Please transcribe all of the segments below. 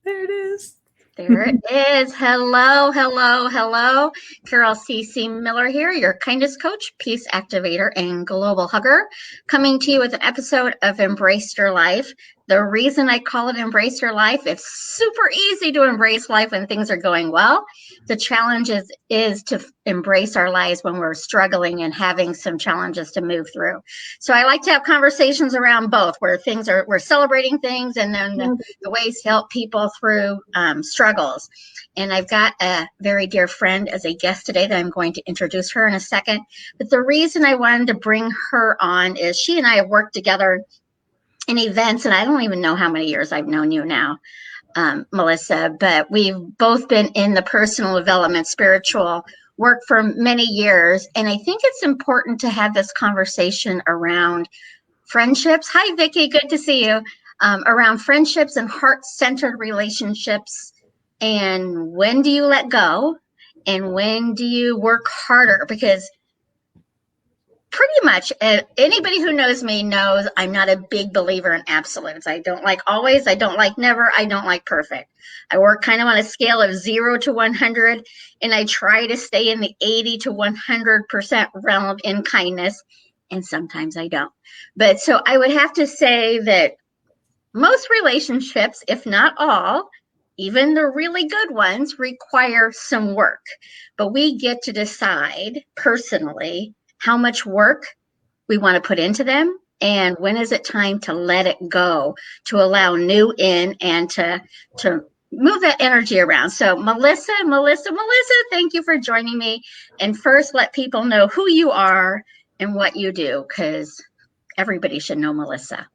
There it is. There it is. Hello, hello, hello. Carol C.C. Miller here, your kindness coach, peace activator, and global hugger, coming to you with an episode of Embrace Your Life. The reason I call it Embrace Your Life, it's super easy to embrace life when things are going well. The challenge is to embrace our lives when we're struggling and having some challenges to move through. So I like to have conversations around both, where we're celebrating things, and then the ways to help people through struggles. And I've got a very dear friend as a guest today that I'm going to introduce her in a second. But the reason I wanted to bring her on is she and I have worked together in events, and I don't even know how many years I've known you now, Melissa, but we've both been in the personal development, spiritual work for many years. And I think it's important to have this conversation around friendships. Hi, Vicki. Good to see you. Around friendships and heart-centered relationships. And when do you let go? And when do you work harder? Because pretty much anybody who knows me knows I'm not a big believer in absolutes. I don't like always. I don't like never. I don't like perfect. I work kind of on a scale of 0 to 100, and I try to stay in the 80 to 100% realm in kindness. And sometimes I don't. But so I would have to say that most relationships, if not all, even the really good ones, require some work. But we get to decide personally how much work we want to put into them, and when is it time to let it go, to allow new in, and to move that energy around. So Melissa, thank you for joining me. And first, let people know who you are and what you do, because everybody should know Melissa.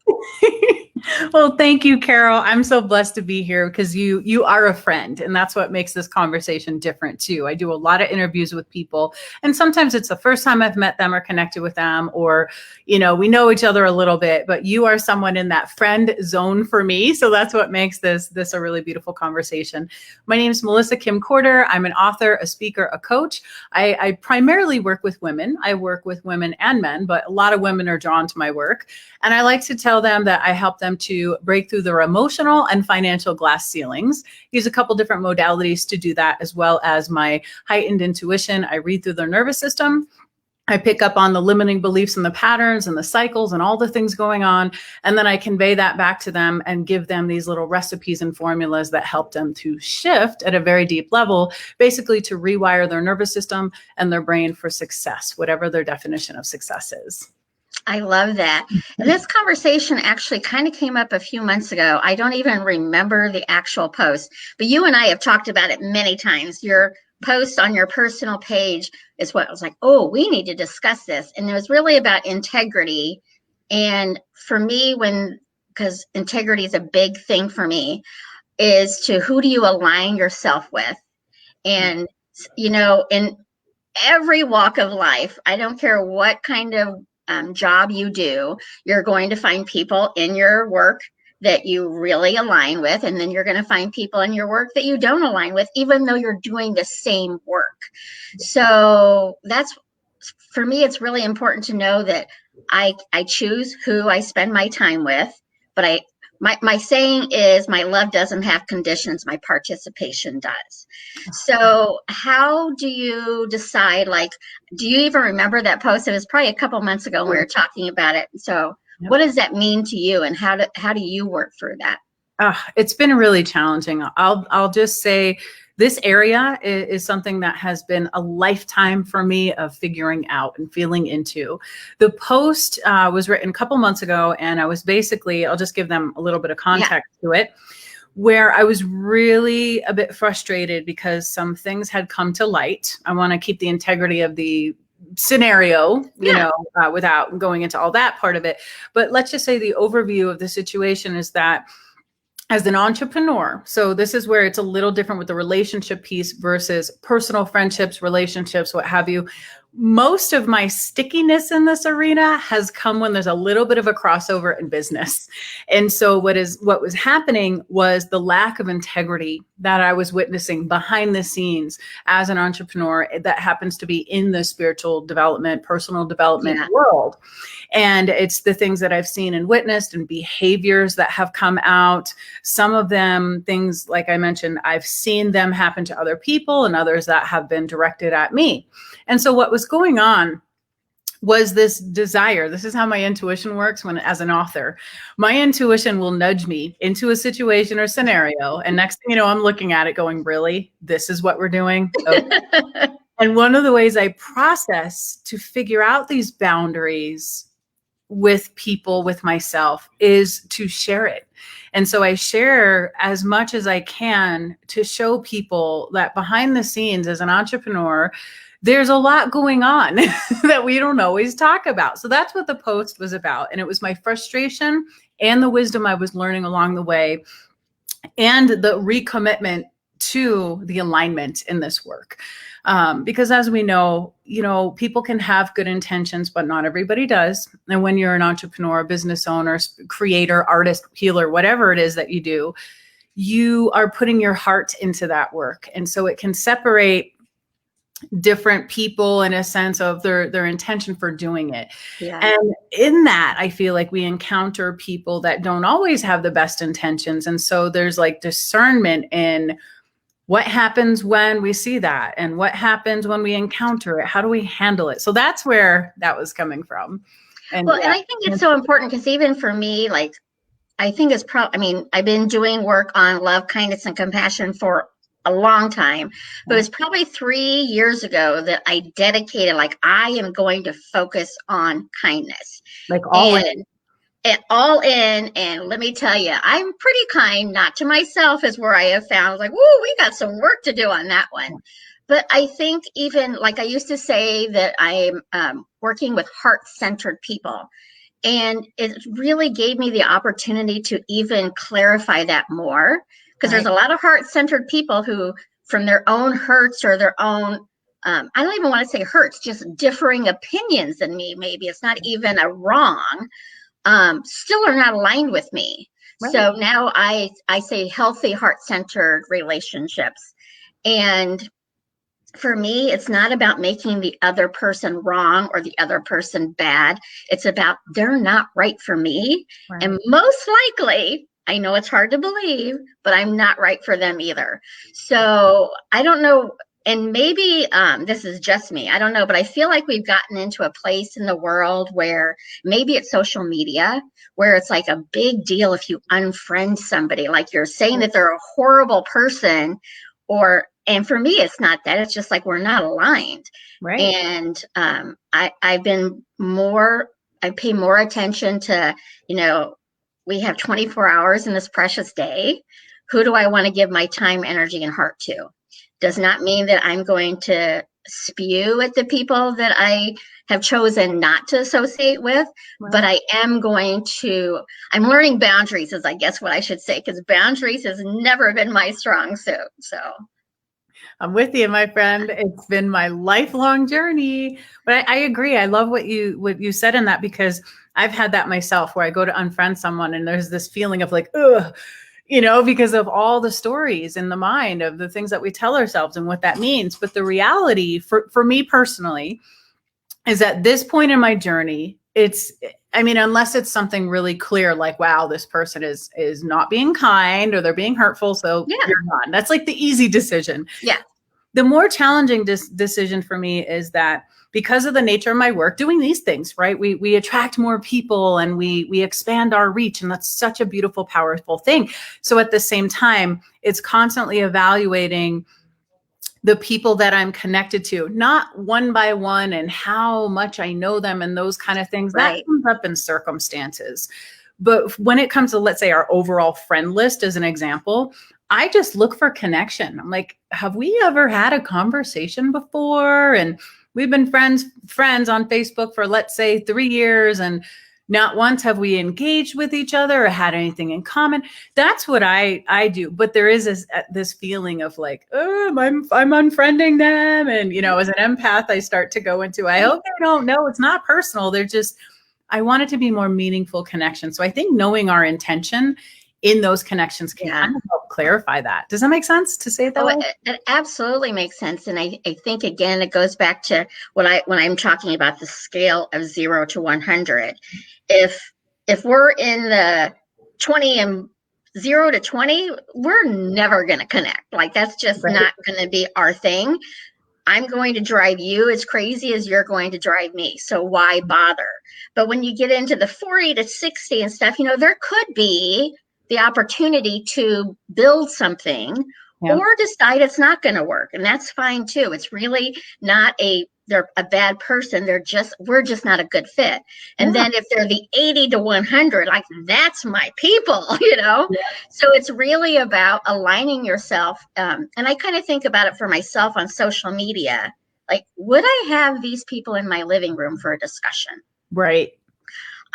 Well, thank you, Carol. I'm so blessed to be here because you are a friend, and that's what makes this conversation different too. I do a lot of interviews with people, and sometimes it's the first time I've met them or connected with them, or we know each other a little bit, but you are someone in that friend zone for me. So that's what makes this a really beautiful conversation. My name is Melissa Kim Corder. I'm an author, a speaker, a coach. I primarily work with women. I work with women and men, but a lot of women are drawn to my work. And I like to tell them that I help them to break through their emotional and financial glass ceilings. Use a couple different modalities to do that, as well as my heightened intuition. I read through their nervous system. I pick up on the limiting beliefs and the patterns and the cycles and all the things going on. And then I convey that back to them and give them these little recipes and formulas that help them to shift at a very deep level, basically to rewire their nervous system and their brain for success, whatever their definition of success is. I love that. And this conversation actually kind of came up a few months ago. I don't even remember the actual post, but you and I have talked about it many times. Your post on your personal page is what I was like, oh, we need to discuss this. And it was really about integrity. And for me, because integrity is a big thing for me, is to who do you align yourself with? And, in every walk of life, I don't care what kind of job you do, you're going to find people in your work that you really align with, and then you're going to find people in your work that you don't align with, even though you're doing the same work. So that's, for me, it's really important to know that I choose who I spend my time with, but my saying is, my love doesn't have conditions, my participation does. So how do you decide, do you even remember that post? It was probably a couple months ago when we were talking about it. So what does that mean to you, and how do you work through that? It's been really challenging. I'll just say this area is something that has been a lifetime for me of figuring out and feeling into. The post was written a couple months ago, and I was basically, I'll just give them a little bit of context to it, where I was really a bit frustrated because some things had come to light. I want to keep the integrity of the scenario, without going into all that part of it. But let's just say the overview of the situation is that, as an entrepreneur, so this is where it's a little different with the relationship piece versus personal friendships, relationships, what have you. most of my stickiness in this arena has come when there's a little bit of a crossover in business. And so what was happening was the lack of integrity that I was witnessing behind the scenes as an entrepreneur that happens to be in the spiritual development, personal development world. And it's the things that I've seen and witnessed and behaviors that have come out. Some of them, things like I mentioned, I've seen them happen to other people, and others that have been directed at me. And so what was going on was this desire. This is how my intuition works when, as an author, my intuition will nudge me into a situation or scenario. And next thing you know, I'm looking at it going, really, this is what we're doing? Okay. And one of the ways I process to figure out these boundaries with people, with myself, is to share it. And so I share as much as I can to show people that behind the scenes as an entrepreneur, there's a lot going on that we don't always talk about. So that's what the post was about. And it was my frustration and the wisdom I was learning along the way, and the recommitment to the alignment in this work. Because as we know, people can have good intentions, but not everybody does. And when you're an entrepreneur, business owner, creator, artist, healer, whatever it is that you do, you are putting your heart into that work. And so it can separate different people in a sense of their intention for doing it. Yeah. And in that, I feel like we encounter people that don't always have the best intentions. And so there's like discernment in what happens when we see that, and what happens when we encounter it. How do we handle it? So that's where that was coming from. And and I think it's so important, because even for me, like, I think it's I've been doing work on love, kindness, and compassion for a long time, but it was probably 3 years ago that I dedicated, like, I am going to focus on kindness. Like all in. And all in. And let me tell you, I'm pretty kind, not to myself, is where I have found, like, whoa, we got some work to do on that one. But I think, even like I used to say, that I'm working with heart-centered people. And it really gave me the opportunity to even clarify that more. Because there's a lot of heart-centered people who, from their own hurts or their own, I don't even want to say hurts, just differing opinions than me, maybe it's not even a wrong, still are not aligned with me. Right. So now I say healthy heart-centered relationships. And for me, it's not about making the other person wrong or the other person bad. It's about, they're not right for me. Right. And most likely, I know it's hard to believe, but I'm not right for them either. So I don't know. And maybe this is just me. I don't know, but I feel like we've gotten into a place in the world where maybe it's social media, where it's like a big deal if you unfriend somebody, like you're saying that they're a horrible person, and for me, it's not that. It's just like, we're not aligned. Right. And I pay more attention to, we have 24 hours in this precious day. Who do I want to give my time, energy, and heart to? Does not mean that I'm going to spew at the people that I have chosen not to associate with, right. But I'm learning boundaries, is I guess what I should say, because boundaries has never been my strong suit. So I'm with you, my friend. It's been my lifelong journey, but I agree. I love what you said in that, because I've had that myself, where I go to unfriend someone and there's this feeling of like, ugh, because of all the stories in the mind of the things that we tell ourselves and what that means. But the reality for me personally is, at this point in my journey, unless it's something really clear, like, wow, this person is not being kind or they're being hurtful, so you're not. That's like the easy decision. Yeah. The more challenging decision for me is that, because of the nature of my work, doing these things, right? We attract more people and we expand our reach, and that's such a beautiful, powerful thing. So at the same time, it's constantly evaluating the people that I'm connected to, not one by one and how much I know them and those kind of things. Right. That comes up in circumstances. But when it comes to, let's say, our overall friend list as an example, I just look for connection. I'm like, have we ever had a conversation before? And we've been friends on Facebook for, let's say, 3 years. And Not once have we engaged with each other or had anything in common. That's what I do. But there is this feeling of like, oh, I'm unfriending them. And, you know, as an empath, I start to go into, I hope they don't know it's not personal. They're just, I want it to be more meaningful connection. So I think knowing our intention in those connections can kind of help clarify that. Does that make sense to say it that way? It absolutely makes sense. And I think, again, it goes back to when I'm talking about the scale of 0 to 100. If we're in the 20 and 0 to 20, we're never going to connect. Like, that's just not going to be our thing. I'm going to drive you as crazy as you're going to drive me. So why bother? But when you get into the 40 to 60 and stuff, you know, there could be the opportunity to build something or decide it's not going to work. And that's fine too. It's really not they're a bad person. We're just not a good fit. And then if they're the 80 to 100, like, that's my people, you know? So it's really about aligning yourself. And I kind of think about it for myself on social media. Like, would I have these people in my living room for a discussion? Right.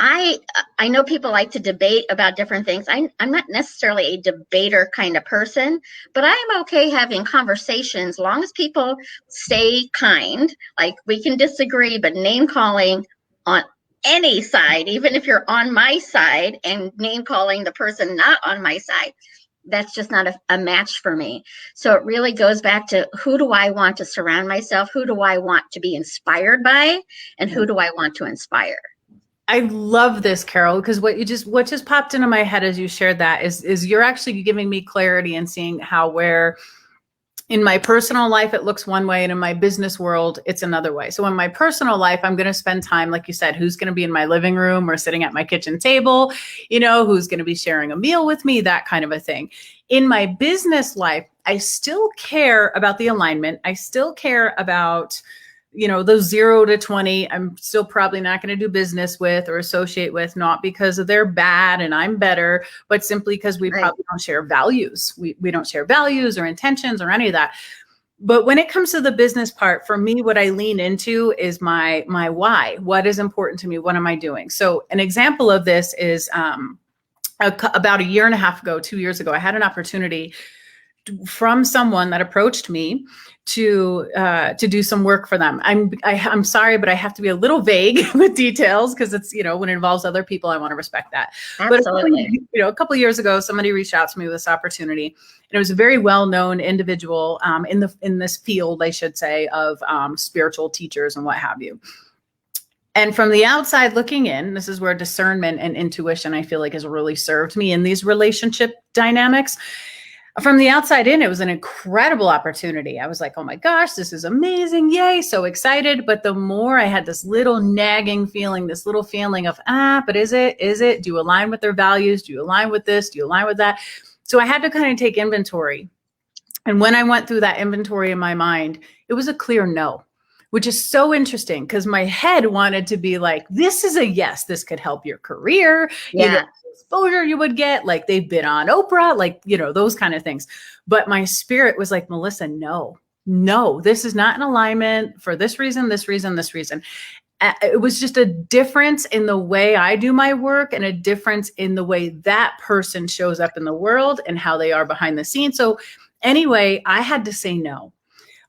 I know people like to debate about different things. I'm not necessarily a debater kind of person, but I'm okay having conversations as long as people stay kind. Like, we can disagree, but name calling on any side, even if you're on my side, and name calling the person not on my side, that's just not a match for me. So it really goes back to, who do I want to surround myself? Who do I want to be inspired by? And who do I want to inspire? I love this, Carol, because what just popped into my head as you shared that is you're actually giving me clarity and seeing how, where in my personal life it looks one way and in my business world it's another way. So in my personal life, I'm going to spend time, like you said, who's going to be in my living room or sitting at my kitchen table, you know, who's going to be sharing a meal with me, that kind of a thing. In my business life, I still care about the alignment. I still care about, you know, those 0 to 20, I'm still probably not going to do business with or associate with, not because of they're bad and I'm better, but simply because we probably don't share values. We don't share values or intentions or any of that. But when it comes to the business part, for me, what I lean into is my why. What is important to me? What am I doing? So an example of this is about a year and a half ago, 2 years ago, I had an opportunity from someone that approached me to do some work for them. I'm sorry, but I have to be a little vague with details because it's, you know, when it involves other people, I want to respect that. Absolutely. But a couple of years ago, somebody reached out to me with this opportunity, and it was a very well-known individual in this field, I should say, of spiritual teachers and what have you. And from the outside looking in, this is where discernment and intuition, I feel like, has really served me in these relationship dynamics. From the outside in, it was an incredible opportunity. I was like, oh my gosh, this is amazing. Yay. So excited. But the more I had this little nagging feeling, this little feeling of, but is it? Do you align with their values? Do you align with this? Do you align with that? So I had to kind of take inventory. And when I went through that inventory in my mind, it was a clear no, which is so interesting because my head wanted to be like, this is a yes, this could help your career. Yeah. You know, exposure you would get, like they've been on Oprah, like, you know, those kind of things. But my spirit was like, Melissa, no, this is not in alignment for this reason, this reason, this reason. It was just a difference in the way I do my work and a difference in the way that person shows up in the world and how they are behind the scenes. So anyway, I had to say no.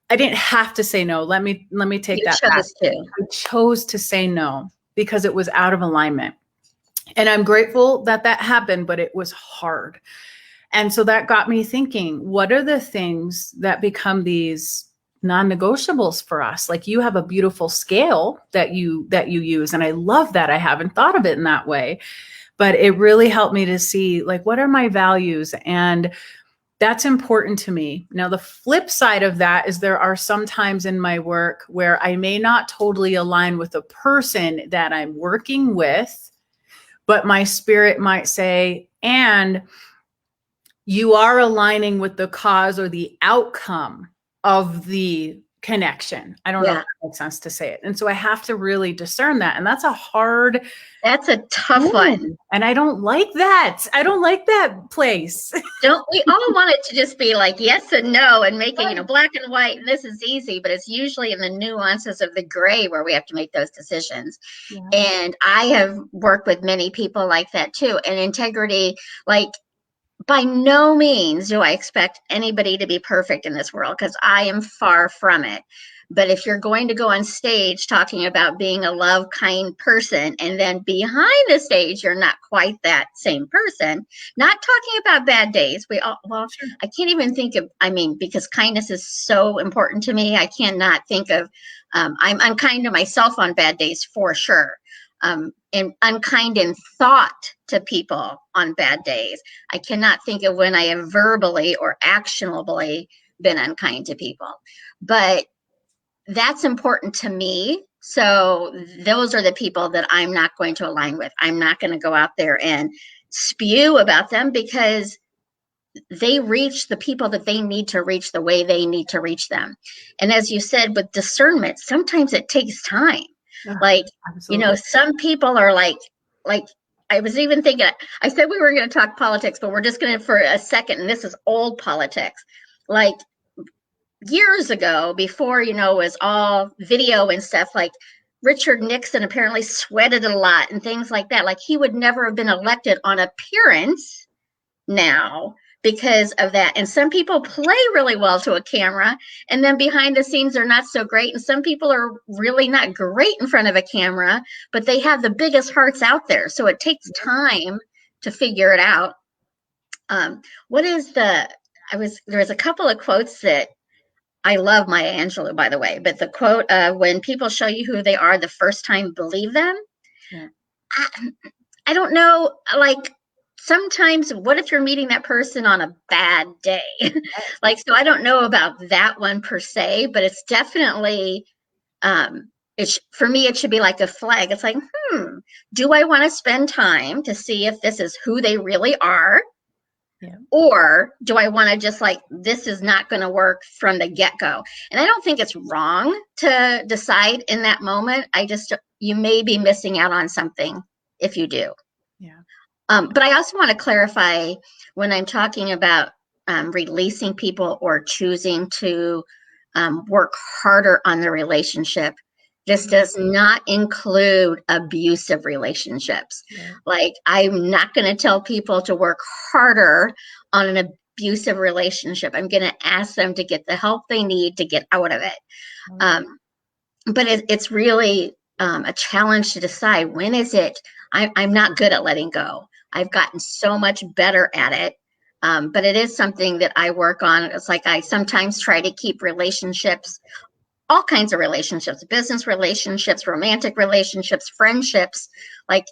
I didn't have to say no. Let me take that back. I chose to say no because it was out of alignment. And I'm grateful that happened, but it was hard. And so that got me thinking, what are the things that become these non-negotiables for us? Like, you have a beautiful scale that you use. And I love that. I haven't thought of it in that way, but it really helped me to see, like, what are my values? And that's important to me. Now, the flip side of that is there are some times in my work where I may not totally align with the person that I'm working with, but my spirit might say, and you are aligning with the cause or the outcome of the connection. I don't know if Yeah. that makes sense to say it. And so I have to really discern that. And that's a hard, That's a tough one. and I don't like that. I don't like that place. Don't we all want it to just be like yes and no and make it, black and white, and this is easy, but it's usually in the nuances of the gray where we have to make those decisions. Yeah. And I have worked with many people like that too. And integrity, like, by no means do I expect anybody to be perfect in this world, because I am far from it. But if you're going to go on stage talking about being a love, kind person, and then behind the stage, you're not quite that same person, not talking about bad days. I can't even think of, because kindness is so important to me. I cannot think of, I'm unkind to myself on bad days for sure. And unkind in thought to people on bad days. I cannot think of when I have verbally or actionably been unkind to people, but that's important to me. So those are the people that I'm not going to align with. I'm not going to go out there and spew about them, because they reach the people that they need to reach the way they need to reach them. And as you said, with discernment, sometimes it takes time. Like, Absolutely. some people are like I was even thinking, I said we were going to talk politics, but we're just going to for a second, and this is old politics. Like years ago, before, it was all video and stuff, like Richard Nixon apparently sweated a lot and things like that. Like he would never have been elected on appearance now because of that. And some people play really well to a camera, and then behind the scenes they're not so great. And some people are really not great in front of a camera, but they have the biggest hearts out there. So it takes time to figure it out. There's a couple of quotes that I love Maya Angelou, by the way, but the quote, when people show you who they are the first time, believe them. Yeah. I don't know, like, sometimes what if you're meeting that person on a bad day? Like, so I don't know about that one per se, but it's definitely, for me, it should be like a flag. It's like, do I want to spend time to see if this is who they really are? Yeah. Or do I want to just like, this is not going to work from the get-go? And I don't think it's wrong to decide in that moment. You may be missing out on something if you do. Yeah. But I also want to clarify, when I'm talking about releasing people or choosing to work harder on the relationship, this does not include abusive relationships. Yeah. Like, I'm not going to tell people to work harder on an abusive relationship. I'm going to ask them to get the help they need to get out of it. But it's really a challenge to decide, when is it, I'm not good at letting go. I've gotten so much better at it. But it is something that I work on. It's like, I sometimes try to keep relationships, all kinds of relationships, business relationships, romantic relationships, friendships. Like,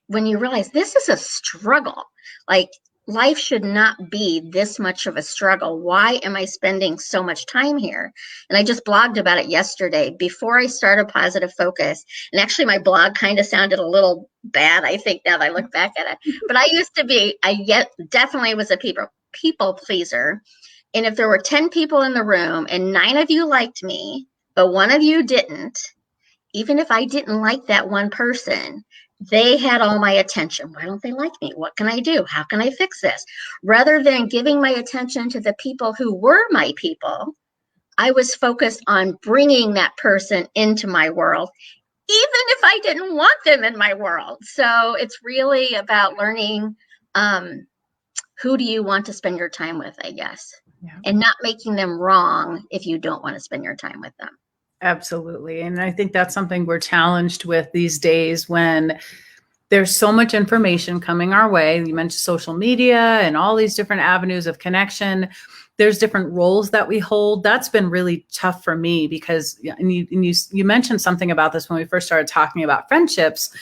when you realize this is a struggle, like, life should not be this much of a struggle. Why am I spending so much time here? And I just blogged about it yesterday before I started Positive Focus. And actually my blog kind of sounded a little bad, I think, now that I look back at it. But I definitely was a people pleaser. And if there were 10 people in the room and 9 of you liked me, but 1 of you didn't, even if I didn't like that one person, they had all my attention. Why don't they like me? What can I do? How can I fix this? Rather than giving my attention to the people who were my people, I was focused on bringing that person into my world, even if I didn't want them in my world. So it's really about learning, who do you want to spend your time with, I guess, and not making them wrong if you don't want to spend your time with them. Absolutely. And I think that's something we're challenged with these days, when there's so much information coming our way. You mentioned social media and all these different avenues of connection. There's different roles that we hold. That's been really tough for me, because, and you mentioned something about this when we first started talking about friendships.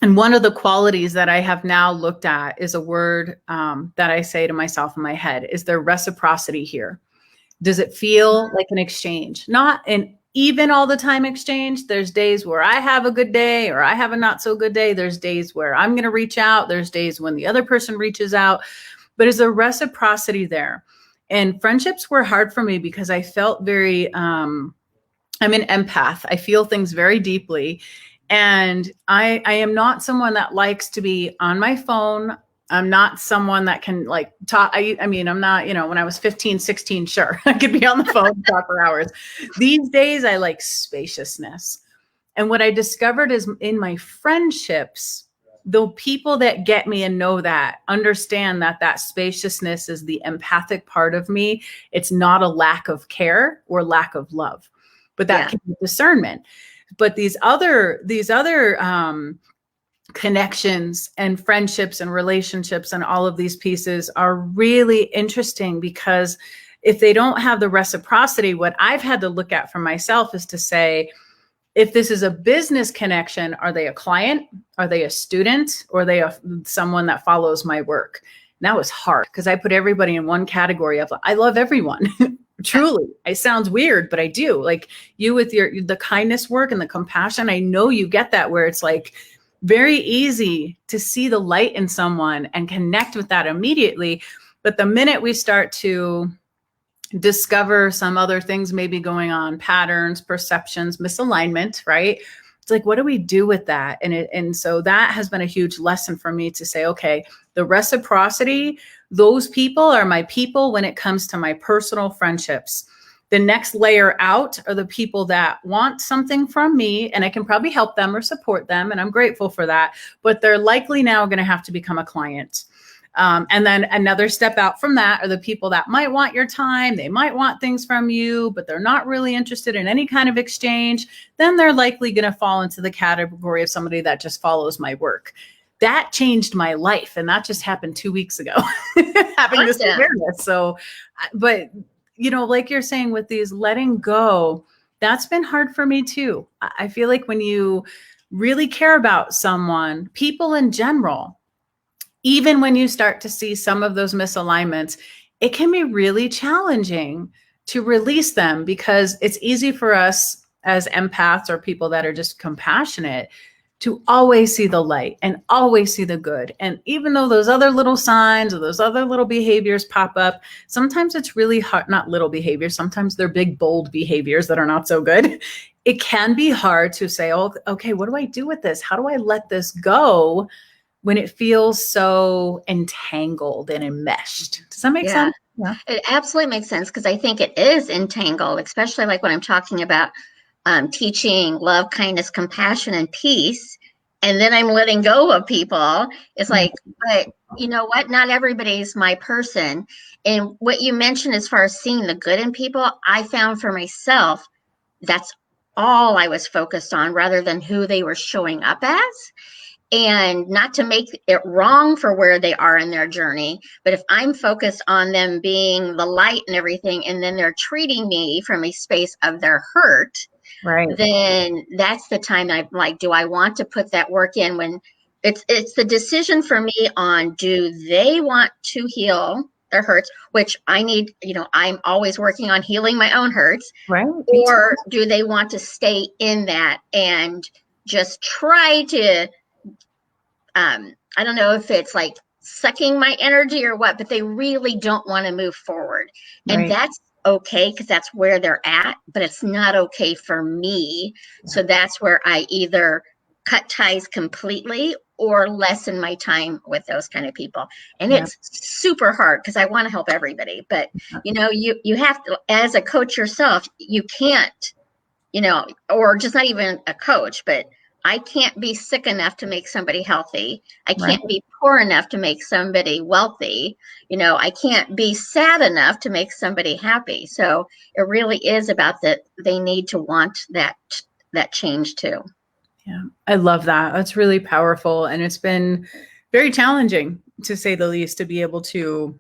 And one of the qualities that I have now looked at is a word that I say to myself in my head: is there reciprocity here? Does it feel like an exchange? Not an even all the time exchange. There's days where I have a good day or I have a not so good day. There's days where I'm going to reach out. There's days when the other person reaches out. But is there reciprocity there? And friendships were hard for me because I felt very, I'm an empath. I feel things very deeply. And I am not someone that likes to be on my phone. I'm not someone that can like talk. I mean, I'm not, when I was 15, 16, sure, I could be on the phone and talk for hours. These days, I like spaciousness. And what I discovered is in my friendships, the people that get me and know that understand that that spaciousness is the empathic part of me. It's not a lack of care or lack of love, but that can be discernment. But these other connections and friendships and relationships and all of these pieces are really interesting, because if they don't have the reciprocity, what I've had to look at for myself is to say, if this is a business connection, are they a client? Are they a student? Or are they someone that follows my work? And that was hard because I put everybody in one category of, I love everyone. Truly, it sounds weird, but I do. Like you with the kindness work and the compassion, I know you get that, where it's like very easy to see the light in someone and connect with that immediately. But the minute we start to discover some other things maybe going on, patterns, perceptions, misalignment, right? It's like, what do we do with that? And so that has been a huge lesson for me to say, okay, the reciprocity, those people are my people when it comes to my personal friendships. The next layer out are the people that want something from me, and I can probably help them or support them, and I'm grateful for that, but they're likely now going to have to become a client. And then another step out from that are the people that might want your time. They might want things from you, but they're not really interested in any kind of exchange. Then they're likely going to fall into the category of somebody that just follows my work. That changed my life. And that just happened 2 weeks ago, having this awareness. So, but like you're saying with these letting go, that's been hard for me too. I feel like when you really care about someone, people in general, even when you start to see some of those misalignments, it can be really challenging to release them, because it's easy for us as empaths or people that are just compassionate to always see the light and always see the good. And even though those other little signs or those other little behaviors pop up, sometimes it's really hard, not little behaviors, sometimes they're big, bold behaviors that are not so good. It can be hard to say, oh, okay, what do I do with this? How do I let this go when it feels so entangled and enmeshed? Does that make sense? Yeah, it absolutely makes sense, because I think it is entangled, especially like when I'm talking about teaching love, kindness, compassion, and peace, and then I'm letting go of people. It's like, but you know what? Not everybody's my person. And what you mentioned as far as seeing the good in people, I found for myself, that's all I was focused on, rather than who they were showing up as. And not to make it wrong for where they are in their journey, but if I'm focused on them being the light and everything, and then they're treating me from a space of their hurt, right, then that's the time I'm like, do I want to put that work in? When it's the decision for me on, do they want to heal their hurts, which I need, I'm always working on healing my own hurts, right, or do they want to stay in that and just try to, I don't know if it's like sucking my energy or what, but they really don't want to move forward. And right. that's okay, because that's where they're at, but it's not okay for me. So that's where I either cut ties completely or lessen my time with those kind of people. And it's super hard, because I want to help everybody, but you have to, as a coach yourself, you can't, or just not even a coach, but I can't be sick enough to make somebody healthy. I can't be poor enough to make somebody wealthy. I can't be sad enough to make somebody happy. So it really is about that. They need to want that change too. Yeah, I love that. That's really powerful. And it's been very challenging, to say the least, to be able to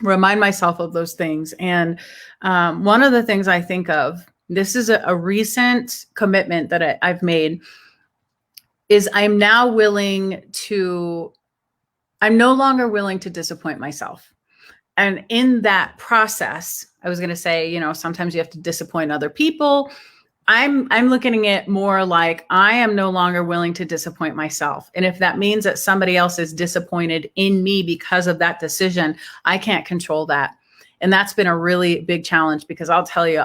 remind myself of those things. And one of the things I think of, this is a recent commitment that I've made, is I'm no longer willing to disappoint myself. And in that process, I was going to say, sometimes you have to disappoint other people. I'm looking at it more like I am no longer willing to disappoint myself. And if that means that somebody else is disappointed in me because of that decision, I can't control that. And that's been a really big challenge because I'll tell you,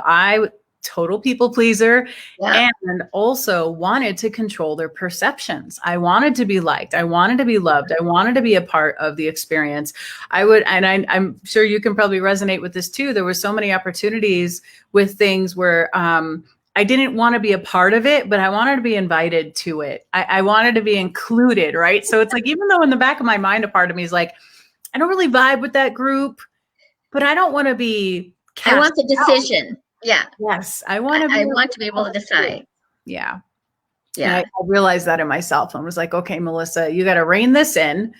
total people pleaser, Yeah. and also wanted to control their perceptions. I wanted to be liked. I wanted to be loved. I wanted to be a part of the experience. I'm sure you can probably resonate with this too. There were so many opportunities with things where I didn't want to be a part of it, but I wanted to be invited to it. I wanted to be included, right? So it's like, even though in the back of my mind, a part of me is like, I don't really vibe with that group, but I don't want to be cast I want the out. decision. Yeah. Yes, I want to. I want to be able to decide. Yeah. Yeah. And I realized that in myself. I was like, okay, Melissa, you got to rein this in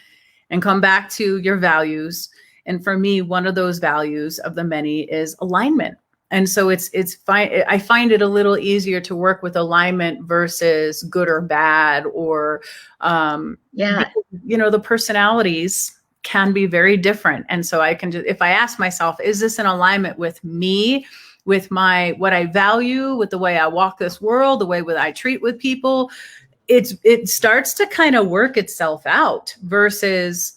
and come back to your values. And for me, one of those values of the many is alignment. And so it's fine. I find it a little easier to work with alignment versus good or bad, or, Yeah. the personalities can be very different. And so I can just, if I ask myself, is this in alignment with me, with what I value, with the way I walk this world, the way that I treat with people, it starts to kind of work itself out versus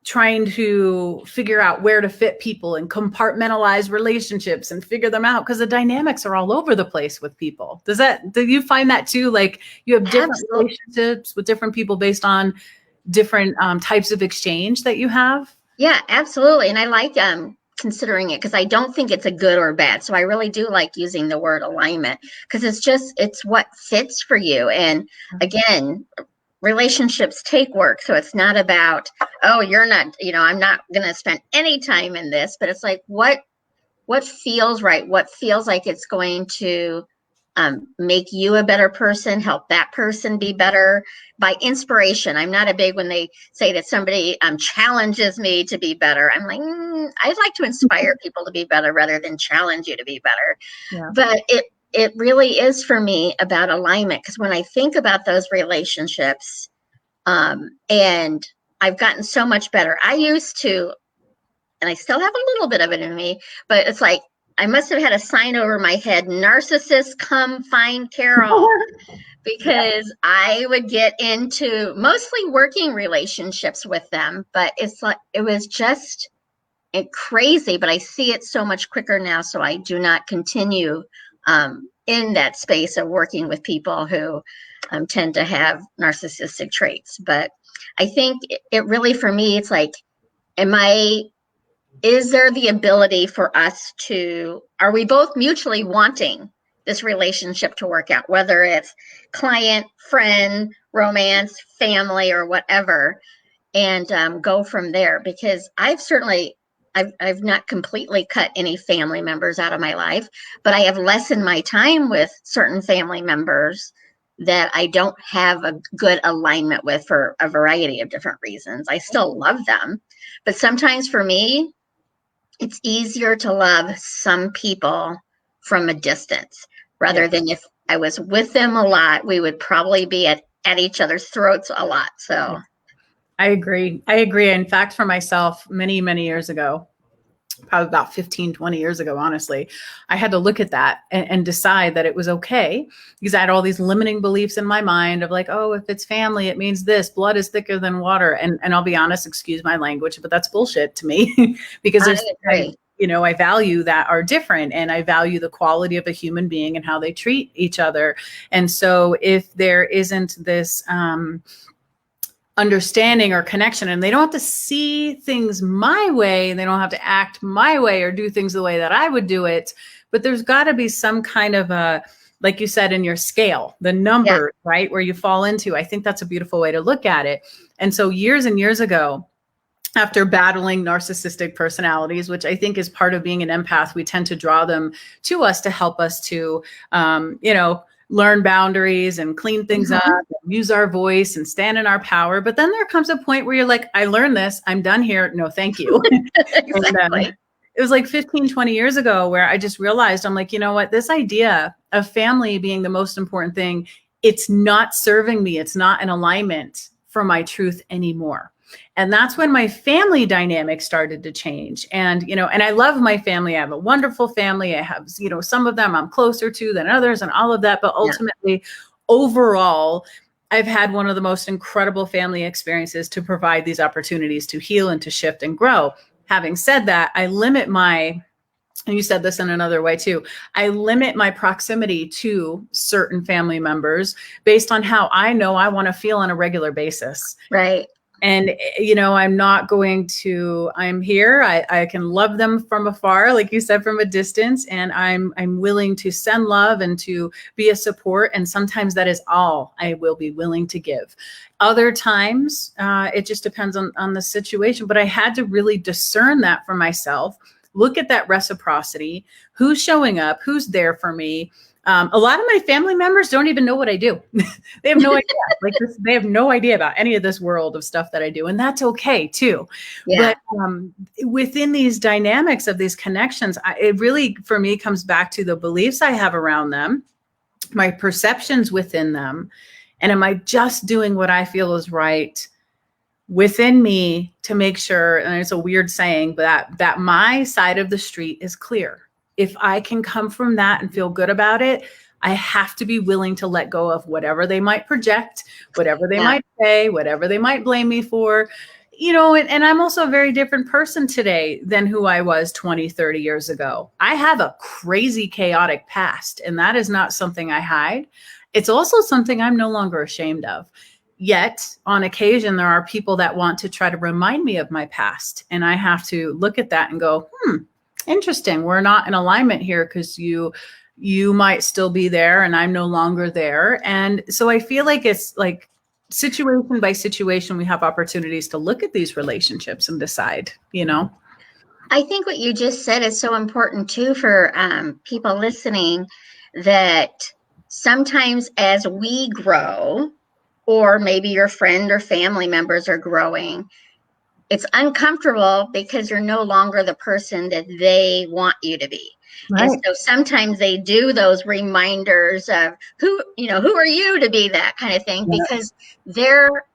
trying to figure out where to fit people and compartmentalize relationships and figure them out, because the dynamics are all over the place with people. Do you find that too? Like, you have different Absolutely. relationships with different people based on different types of exchange that you have? Yeah, absolutely. And I like considering it because I don't think it's a good or bad. So I really do like using the word alignment because it's what fits for you. And again, relationships take work. So it's not about, oh, you're not, I'm not going to spend any time in this, but it's like, what feels right? What feels like it's going to make you a better person, help that person be better by inspiration. I'm not a big when they say that somebody challenges me to be better. I'm like, I'd like to inspire people to be better rather than challenge you to be better. Yeah. But it really is for me about alignment, because when I think about those relationships, and I've gotten so much better. I used to, and I still have a little bit of it in me, but it's like, I must have had a sign over my head, narcissists come find Carol, because I would get into mostly working relationships with them, but it's like, it was just crazy, but I see it so much quicker now. So I do not continue in that space of working with people who tend to have narcissistic traits. But I think it really, for me, it's like, is there the ability for us are we both mutually wanting this relationship to work out, whether it's client, friend, romance, family, or whatever, and go from there? Because I've not completely cut any family members out of my life, but I have lessened my time with certain family members that I don't have a good alignment with for a variety of different reasons. I still love them, but sometimes for me, it's easier to love some people from a distance rather than if I was with them a lot, we would probably be at each other's throats a lot. So I agree. In fact, for myself, many, many years ago, probably about 15, 20 years ago, honestly, I had to look at that and decide that it was okay, because I had all these limiting beliefs in my mind of like, oh, if it's family, it means this, blood is thicker than water. And I'll be honest, excuse my language, but that's bullshit to me because there's, I value that are different, and I value the quality of a human being and how they treat each other. And so if there isn't this, understanding or connection, and they don't have to see things my way, and they don't have to act my way or do things the way that I would do it, but there's got to be some kind of a, like you said, in your scale, the number, right, where you fall into. I think that's a beautiful way to look at it. And so years and years ago, after battling narcissistic personalities, which I think is part of being an empath, we tend to draw them to us to help us to, learn boundaries and clean things up, and use our voice and stand in our power. But then there comes a point where you're like, I learned this, I'm done here. No, thank you. Exactly. And, it was like 15, 20 years ago where I just realized, I'm like, you know what, this idea of family being the most important thing, it's not serving me. It's not in alignment for my truth anymore. And that's when my family dynamic started to change. And, and I love my family. I have a wonderful family. I have, some of them I'm closer to than others and all of that. But ultimately, overall, I've had one of the most incredible family experiences to provide these opportunities to heal and to shift and grow. Having said that, I limit my, and you said this in another way too, I limit my proximity to certain family members based on how I know I want to feel on a regular basis. Right. And, you know, I'm not going to, I'm here. I can love them from afar, like you said, from a distance. And I'm willing to send love and to be a support. And sometimes that is all I will be willing to give. Other times, it just depends on the situation. But I had to really discern that for myself. Look at that reciprocity, who's showing up, who's there for me. A lot of my family members don't even know what I do. They have no idea. Like they have no idea about any of this world of stuff that I do. And that's okay too. Yeah. But within these dynamics of these connections, it really, for me, comes back to the beliefs I have around them, my perceptions within them. And am I just doing what I feel is right within me to make sure, and it's a weird saying, but that my side of the street is clear. If I can come from that and feel good about it, I have to be willing to let go of whatever they might project, whatever they might say, whatever they might blame me for, you know, and I'm also a very different person today than who I was 20, 30 years ago. I have a crazy, chaotic past, and that is not something I hide. It's also something I'm no longer ashamed of. Yet, on occasion, there are people that want to try to remind me of my past, and I have to look at that and go, interesting. We're not in alignment here because you might still be there and I'm no longer there. And so I feel like it's like situation by situation, we have opportunities to look at these relationships and decide, you know? I think what you just said is so important too for people listening, that sometimes as we grow, or maybe your friend or family members are growing, it's uncomfortable because you're no longer the person that they want you to be. Right. And so sometimes they do those reminders of who are you to be, that kind of thing, because they're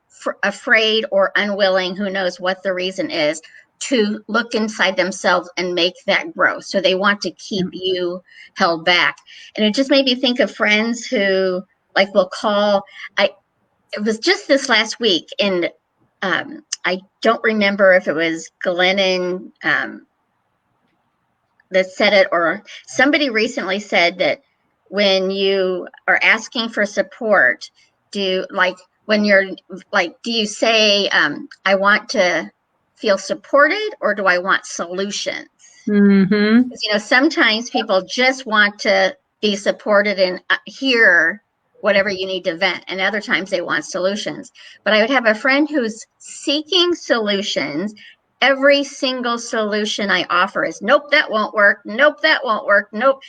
afraid or unwilling, who knows what the reason is, to look inside themselves and make that grow. So they want to keep you held back. And it just made me think of friends who will call. It was just this last week, and I don't remember if it was Glennon that said it, or somebody recently said that when you are asking for support, do you say, I want to feel supported, or do I want solutions? Mm-hmm. Because, sometimes people just want to be supported and hear whatever you need to vent. And other times they want solutions. But I would have a friend who's seeking solutions. Every single solution I offer is, nope, that won't work. Nope, that won't work. Nope.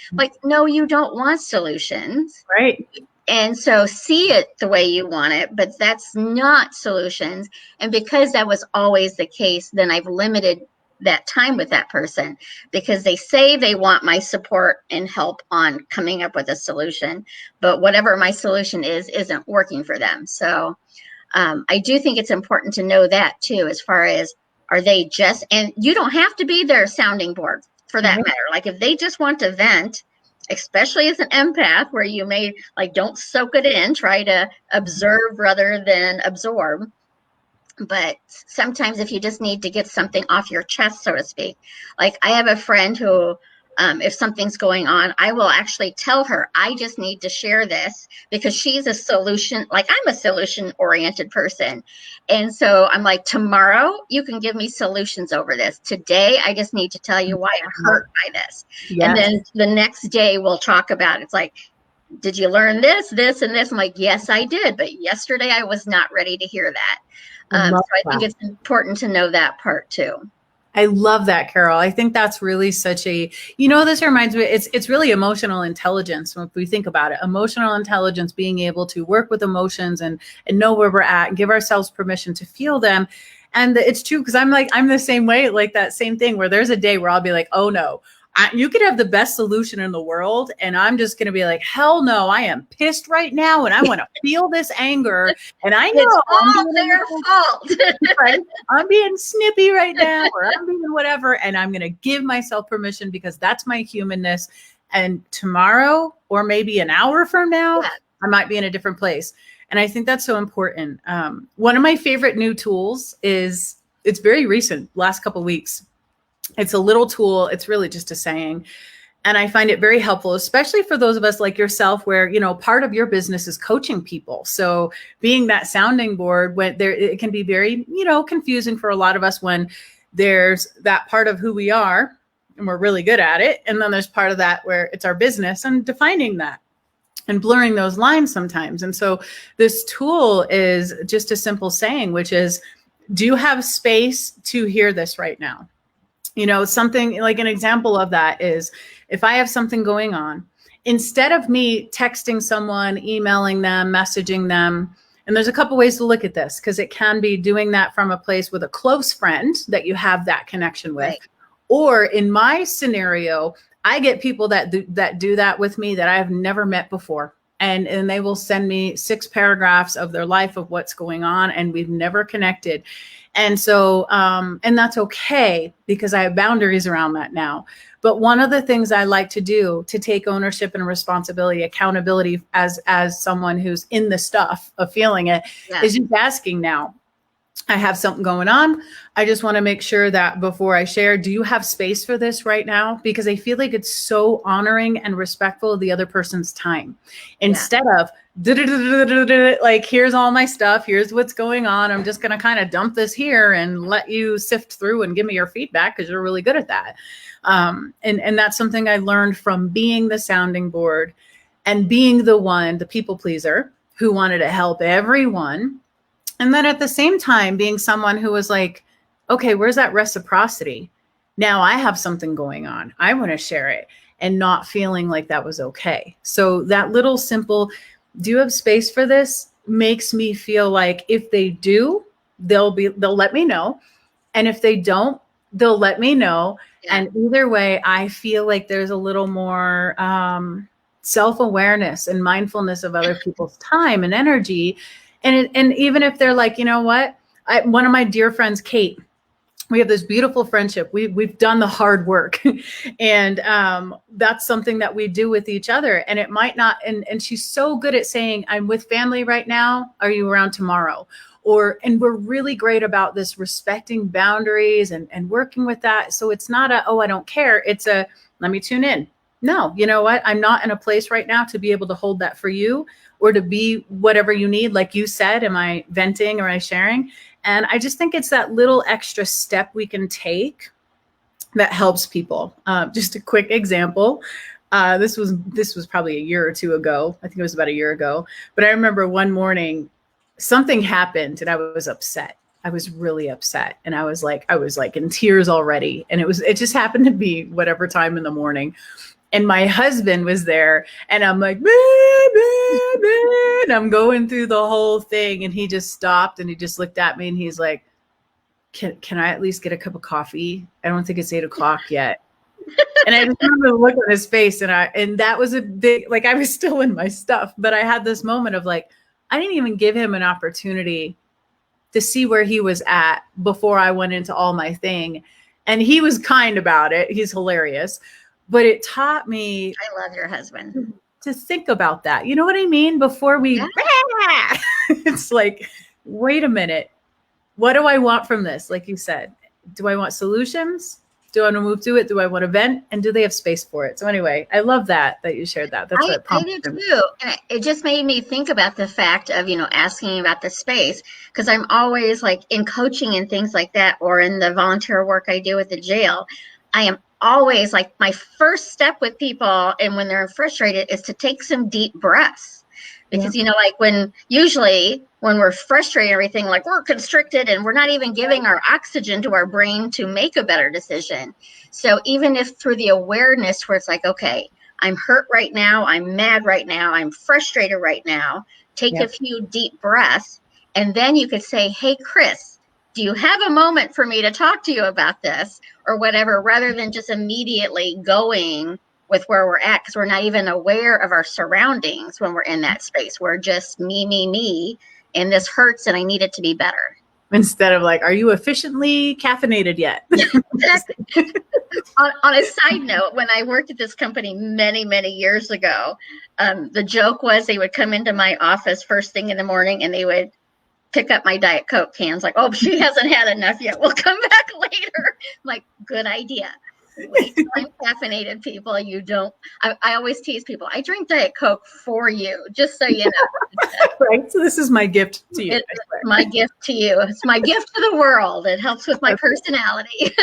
No, you don't want solutions. Right. And so see it the way you want it, but that's not solutions. And because that was always the case, then I've limited that time with that person, because they say they want my support and help on coming up with a solution, but whatever my solution isn't working for them. So I do think it's important to know that too, as far as, are they just, and you don't have to be their sounding board for that matter. Like if they just want to vent, especially as an empath, where you may don't soak it in, try to observe rather than absorb. But sometimes if you just need to get something off your chest, so to speak, I have a friend who, if something's going on, I will actually tell her, I just need to share this, because she's a solution, I'm a solution oriented person. And so I'm like, tomorrow you can give me solutions over this. Today, I just need to tell you why I'm hurt by this. Yes. And then the next day we'll talk about it. It's like, did you learn this, this, and this? I'm like, yes, I did. But yesterday I was not ready to hear that. So I think it's important to know that part too. I love that, Carol. I think that's really such a, this reminds me, it's really emotional intelligence. If we think about it, emotional intelligence, being able to work with emotions and know where we're at and give ourselves permission to feel them. And it's true, because I'm the same way, that same thing, where there's a day where I'll be like, oh no, you could have the best solution in the world, and I'm just going to be like, hell no, I am pissed right now, and I want to feel this anger, and I know it's all their fault. Right? I'm being snippy right now, or I'm being whatever, and I'm going to give myself permission, because that's my humanness. And tomorrow, or maybe an hour from now, I might be in a different place. And I think that's so important. One of my favorite new tools is, it's very recent, last couple of weeks. It's a little tool. It's really just a saying. And I find it very helpful, especially for those of us like yourself, where, part of your business is coaching people. So being that sounding board, when there, it can be very, confusing for a lot of us when there's that part of who we are and we're really good at it. And then there's part of that where it's our business and defining that and blurring those lines sometimes. And so this tool is just a simple saying, which is, do you have space to hear this right now? Something like an example of that is if I have something going on, instead of me texting someone, emailing them, messaging them, and there's a couple ways to look at this, because it can be doing that from a place with a close friend that you have that connection with. Right. Or in my scenario, I get people that do that with me that I have never met before. And they will send me 6 paragraphs of their life of what's going on, and we've never connected. And so, and that's okay, because I have boundaries around that now. But one of the things I like to do to take ownership and responsibility, accountability as someone who's in the stuff of feeling it, is just asking now, I have something going on. I just want to make sure that before I share, do you have space for this right now? Because I feel like it's so honoring and respectful of the other person's time. Instead of like, here's all my stuff, here's what's going on, I'm just going to kind of dump this here and let you sift through and give me your feedback because you're really good at that. And that's something I learned from being the sounding board and being the people pleaser who wanted to help everyone. And then at the same time, being someone who was like, okay, where's that reciprocity? Now I have something going on, I want to share it, and not feeling like that was okay. So that little simple, do you have space for this, makes me feel like if they do, they'll let me know. And if they don't, they'll let me know. Yeah. And either way, I feel like there's a little more self-awareness and mindfulness of other people's time and energy. And even if they're like, you know what, one of my dear friends, Kate, we have this beautiful friendship. We've done the hard work, and that's something that we do with each other. And it might not, and she's so good at saying, I'm with family right now. Are you around tomorrow? And we're really great about this, respecting boundaries and working with that. So it's not I don't care. It's let me tune in. No, you know what? I'm not in a place right now to be able to hold that for you, or to be whatever you need. Like you said, am I venting or am I sharing? And I just think it's that little extra step we can take that helps people. Just a quick example. This was probably a year or two ago. I think it was about a year ago. But I remember one morning something happened and I was upset. I was really upset. And I was like in tears already. And it just happened to be whatever time in the morning. And my husband was there, and I'm like, and I'm going through the whole thing. And he just stopped and he just looked at me and he's like, can I at least get a cup of coffee? I don't think it's 8 o'clock yet. And I just remember the look on his face, and that was a big, like, I was still in my stuff, but I had this moment of like, I didn't even give him an opportunity to see where he was at before I went into all my thing. And he was kind about it. He's hilarious. But it taught me. I love your husband. To think about that. You know what I mean? Before we, it's like, wait a minute. What do I want from this? Like you said, do I want solutions? Do I want to move to it? Do I want to vent? And do they have space for it? So anyway, I love that you shared that. That's what I do too. And it just made me think about the fact of, asking about the space, because I'm always like in coaching and things like that, or in the volunteer work I do at the jail. I am always like, my first step with people and when they're frustrated is to take some deep breaths, because like usually when we're frustrated, everything, like, we're constricted and we're not even giving our oxygen to our brain to make a better decision. So even if through the awareness where it's like, okay, I'm hurt right now, I'm mad right now, I'm frustrated right now, take a few deep breaths, and then you could say, hey, Chris, do you have a moment for me to talk to you about this or whatever, rather than just immediately going with where we're at, because we're not even aware of our surroundings when we're in that space. We're just me, and this hurts and I need it to be better. Instead of like, are you efficiently caffeinated yet? On a side note, when I worked at this company many, many years ago, the joke was they would come into my office first thing in the morning and they would pick up my Diet Coke cans like, oh, she hasn't had enough yet. We'll come back later. I'm like, good idea. Wait till I'm caffeinated, people. You don't. I always tease people. I drink Diet Coke for you, just so you know. Right. So this is my gift to you. It's my gift to you. It's my gift to the world. It helps with my personality.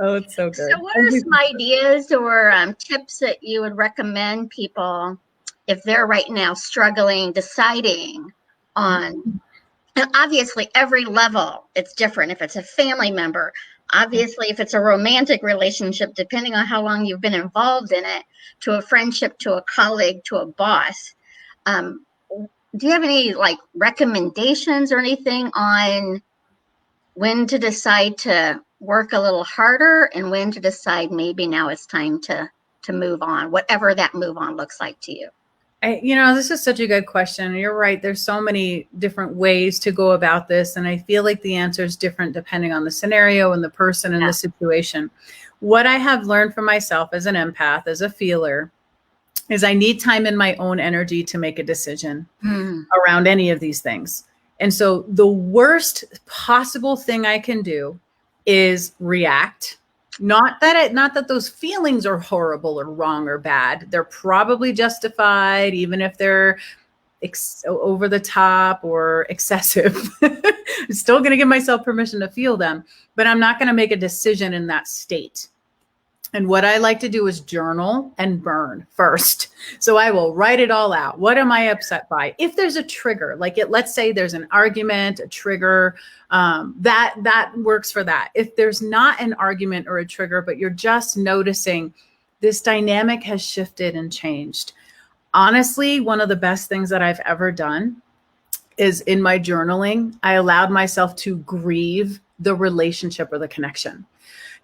Oh, it's so good. So what are some ideas or tips that you would recommend people if they're right now struggling, deciding on, and obviously every level, it's different. If it's a family member, obviously if it's a romantic relationship, depending on how long you've been involved in it, to a friendship, to a colleague, to a boss. Do you have any like recommendations or anything on when to decide to work a little harder and when to decide maybe now it's time to move on, whatever that move on looks like to you? This is such a good question. You're right. There's so many different ways to go about this. And I feel like the answer is different depending on the scenario and the person and the situation. What I have learned for myself as an empath, as a feeler, is I need time in my own energy to make a decision around any of these things. And so the worst possible thing I can do is react. Not that those feelings are horrible or wrong or bad. They're probably justified, even if they're over the top or excessive. I'm still going to give myself permission to feel them, but I'm not going to make a decision in that state. And what I like to do is journal and burn first. So I will write it all out. What am I upset by? If there's a trigger, let's say there's an argument, a trigger, that works for that. If there's not an argument or a trigger, but you're just noticing this dynamic has shifted and changed. Honestly, one of the best things that I've ever done is in my journaling, I allowed myself to grieve the relationship or the connection,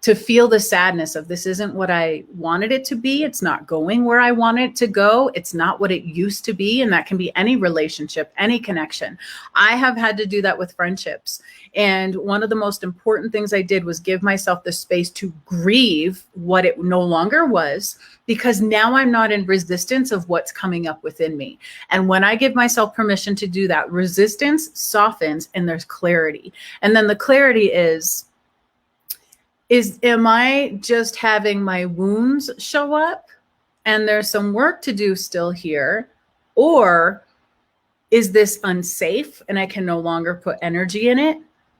to feel the sadness of this isn't what I wanted it to be. It's not going where I want it to go. It's not what it used to be. And that can be any relationship, any connection. I have had to do that with friendships. And one of the most important things I did was give myself the space to grieve what it no longer was, because now I'm not in resistance of what's coming up within me. And when I give myself permission to do that, resistance softens and there's clarity. And then the clarity is am I just having my wounds show up and there's some work to do still here? Or is this unsafe and I can no longer put energy in it,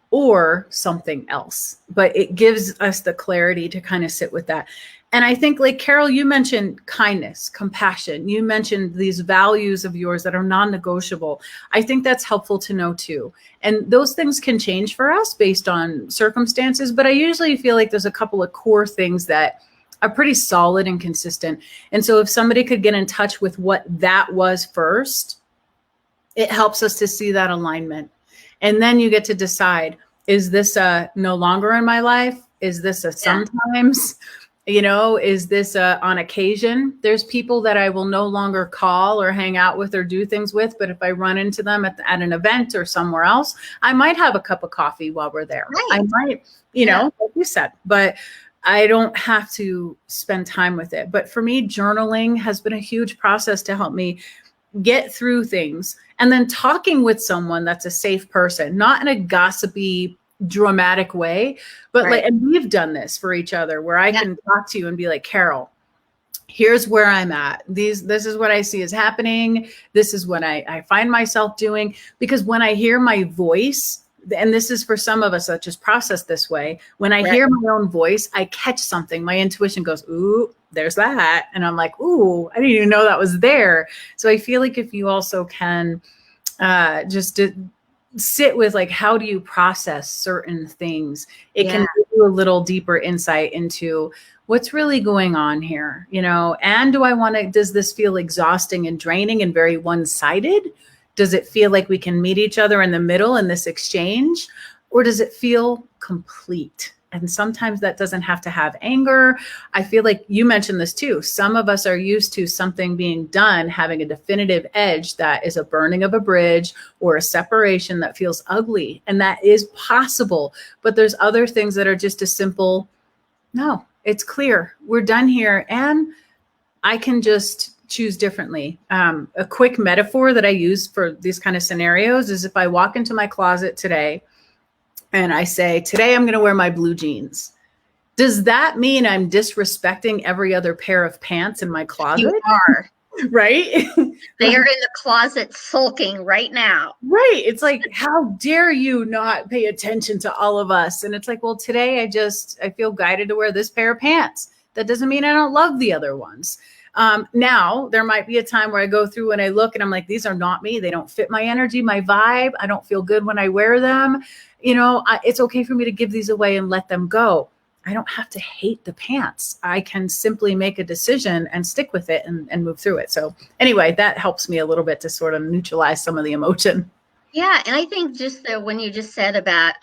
or something else? But it gives us the clarity to kind of sit with that. And I think, like Carol, you mentioned kindness, compassion. You mentioned these values of yours that are non-negotiable. I think that's helpful to know too. And those things can change for us based on circumstances. But I usually feel like there's a couple of core things that are pretty solid and consistent. And so if somebody could get in touch with what that was first, it helps us to see that alignment. And then you get to decide, is this no longer in my life? Is this a sometimes? Is this on occasion? There's people that I will no longer call or hang out with or do things with, but if I run into them at an event or somewhere else, I might have a cup of coffee while we're there. Right. I might, like you said, but I don't have to spend time with it. But for me, journaling has been a huge process to help me get through things. And then talking with someone that's a safe person, not in a gossipy, dramatic way, but and we've done this for each other where I can talk to you and be like, Carol, here's where I'm at. This is what I see is happening. This is what I find myself doing. Because when I hear my voice, and this is for some of us that just process this way, when I hear my own voice, I catch something. My intuition goes, ooh, there's that. And I'm like, ooh, I didn't even know that was there. So I feel like if you also can sit with how do you process certain things, it can give you a little deeper insight into what's really going on here, and does this feel exhausting and draining and very one-sided? Does it feel like we can meet each other in the middle in this exchange, or does it feel complete? And sometimes that doesn't have to have anger. I feel like you mentioned this too. Some of us are used to something being done, having a definitive edge that is a burning of a bridge or a separation that feels ugly. And that is possible. But there's other things that are just a simple, no, it's clear. We're done here. And I can just choose differently. A quick metaphor that I use for these kind of scenarios is if I walk into my closet today and I say, today I'm going to wear my blue jeans. Does that mean I'm disrespecting every other pair of pants in my closet? You are. Right? They are in the closet sulking right now. Right. It's like, how dare you not pay attention to all of us? And it's like, well, today I feel guided to wear this pair of pants. That doesn't mean I don't love the other ones. Now there might be a time where I go through and I look and I'm like, these are not me. They don't fit my energy, my vibe. I don't feel good when I wear them. It's okay for me to give these away and let them go. I don't have to hate the pants. I can simply make a decision and stick with it and move through it. So anyway, that helps me a little bit to sort of neutralize some of the emotion. Yeah. And I think just when you just said about,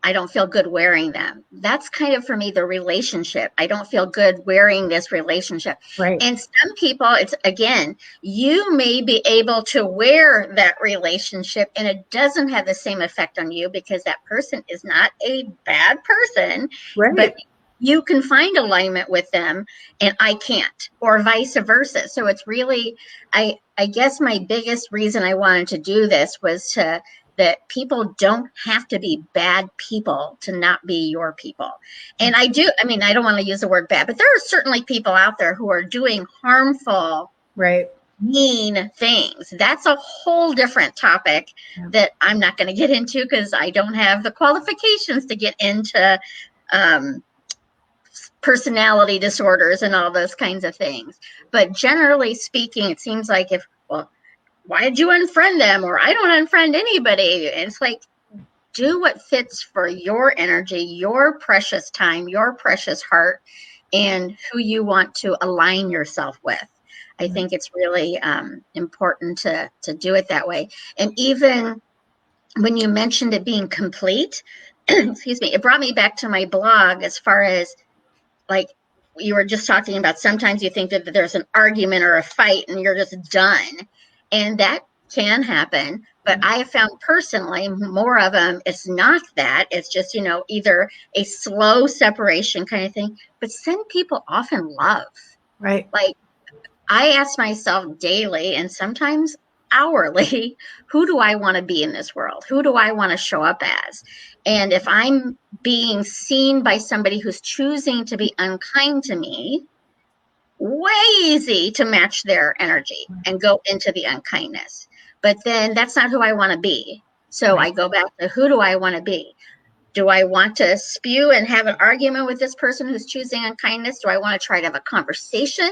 I don't feel good wearing them. That's kind of for me, the relationship. I don't feel good wearing this relationship. Right. And some people, it's again, you may be able to wear that relationship and it doesn't have the same effect on you because that person is not a bad person, Right. but you can find alignment with them and I can't, or vice versa. So it's really, I guess my biggest reason I wanted to do this was that people don't have to be bad people to not be your people. And I don't want to use the word bad, but there are certainly people out there who are doing harmful, right, mean things. That's a whole different topic that I'm not going to get into because I don't have the qualifications to get into personality disorders and all those kinds of things. But generally speaking, it seems like why did you unfriend them? Or I don't unfriend anybody. And it's like, do what fits for your energy, your precious time, your precious heart, and who you want to align yourself with. I think it's really important to do it that way. And even when you mentioned it being complete, excuse me, it brought me back to my blog as far as like you were just talking about. Sometimes you think that there's an argument or a fight and you're just done. And that can happen, but I have found personally more of them, it's not that. It's just, either a slow separation kind of thing, but some people often love. Right. Like I ask myself daily and sometimes hourly, who do I want to be in this world? Who do I want to show up as? And if I'm being seen by somebody who's choosing to be unkind to me, way easy to match their energy and go into the unkindness. But then that's not who I want to be. So I go back to who do I want to be? Do I want to spew and have an argument with this person who's choosing unkindness? Do I want to try to have a conversation?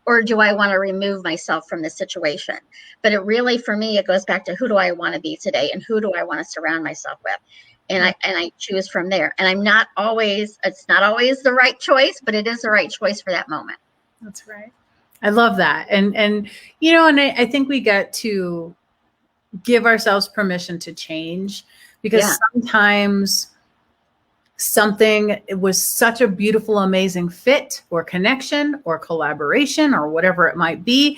Or do I want to remove myself from the situation? But it really, for me, it goes back to who do I want to be today and who do I want to surround myself with? And I choose from there. And it's not always the right choice, but it is the right choice for that moment. That's right. I love that. And I think we get to give ourselves permission to change because sometimes something, it was such a beautiful, amazing fit or connection or collaboration or whatever it might be.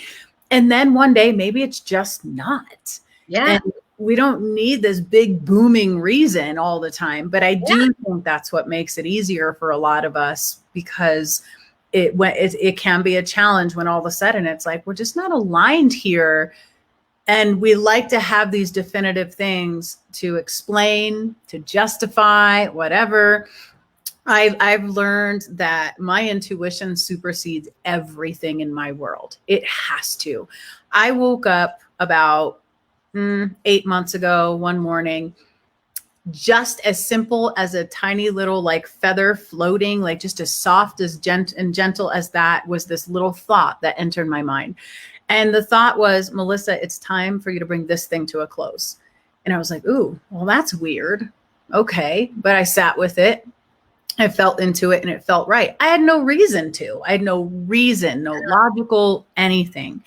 And then one day, maybe it's just not. Yeah. And we don't need this big booming reason all the time. But I do think that's what makes it easier for a lot of us because it can be a challenge when all of a sudden it's like, we're just not aligned here. And we like to have these definitive things to explain, to justify, whatever. I've learned that my intuition supersedes everything in my world. It has to. I woke up about 8 months ago one morning, just as simple as a tiny little like feather floating, like just as soft as gentle as that was this little thought that entered my mind. And the thought was, Melissa, it's time for you to bring this thing to a close. And I was like, ooh, well, that's weird. Okay. But I sat with it. I felt into it and it felt right. I had no reason to. I had no reason, no logical anything.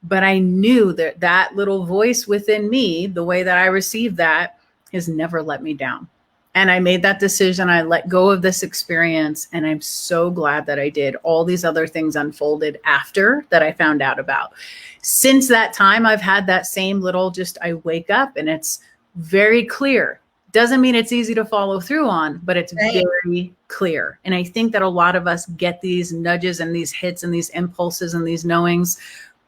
But I knew that little voice within me, the way that I received that, has never let me down. And I made that decision. I let go of this experience. And I'm so glad that I did. All these other things unfolded after that I found out about. Since that time, I've had that same little I wake up and it's very clear. Doesn't mean it's easy to follow through on, but it's Right. very clear. And I think that a lot of us get these nudges and these hits and these impulses and these knowings,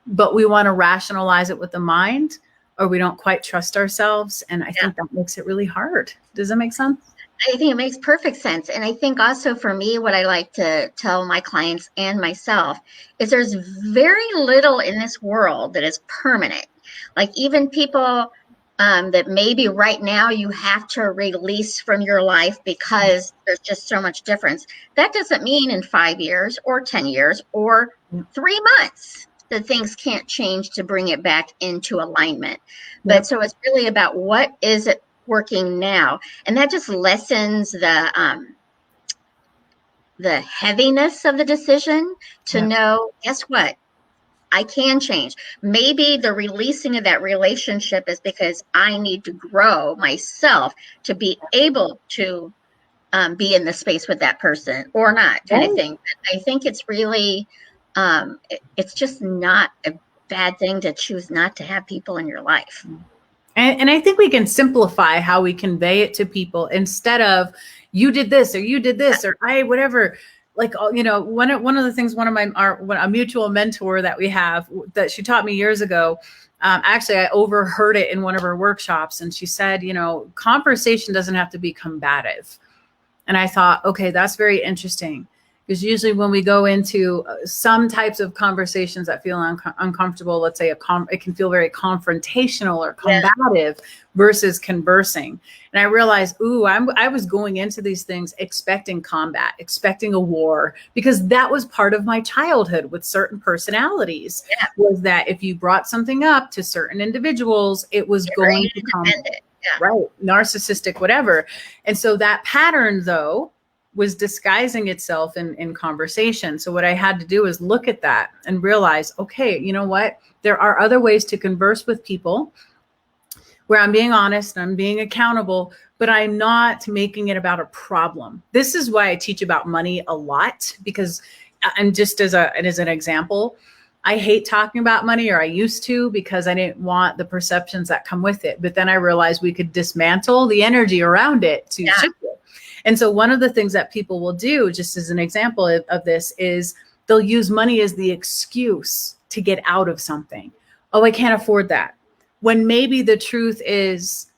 but we want to rationalize it with the mind, or we don't quite trust ourselves. And I think that makes it really hard. Does that make sense? I think it makes perfect sense. And I think also for me, what I like to tell my clients and myself is there's very little in this world that is permanent. Like even people that maybe right now you have to release from your life because there's just so much difference. That doesn't mean in 5 years or 10 years or 3 months that things can't change to bring it back into alignment. But so it's really about what is it working now, and that just lessens the heaviness of the decision to know, guess what? I can change. Maybe the releasing of that relationship is because I need to grow myself to be able to be in the space with that person or not, kind of thing. But I think it's really, it's just not a bad thing to choose not to have people in your life. And I think we can simplify how we convey it to people instead of you did this or you did this or I whatever. Like, you know, one of the things, a mutual mentor that we have that she taught me years ago, actually, I overheard it in one of her workshops. And she said, you know, conversation doesn't have to be combative. And I thought, okay, that's very interesting. Because usually when we go into some types of conversations that feel uncomfortable, let's say it can feel very confrontational or combative versus conversing. And I realized, I was going into these things expecting combat, expecting a war, because that was part of my childhood with certain personalities. Was that if you brought something up to certain individuals, it was going to come right, narcissistic, whatever. And so that pattern, though, was disguising itself in conversation. So what I had to do is look at that and realize, okay, you know what? There are other ways to converse with people where I'm being honest, I'm being accountable, but I'm not making it about a problem. This is why I teach about money a lot, because, and just as an example, I hate talking about money, or I used to, because I didn't want the perceptions that come with it. But then I realized we could dismantle the energy around it to shift it. And so one of the things that people will do, just as an example of this, is they'll use money as the excuse to get out of something. Oh, I can't afford that. When maybe the truth is,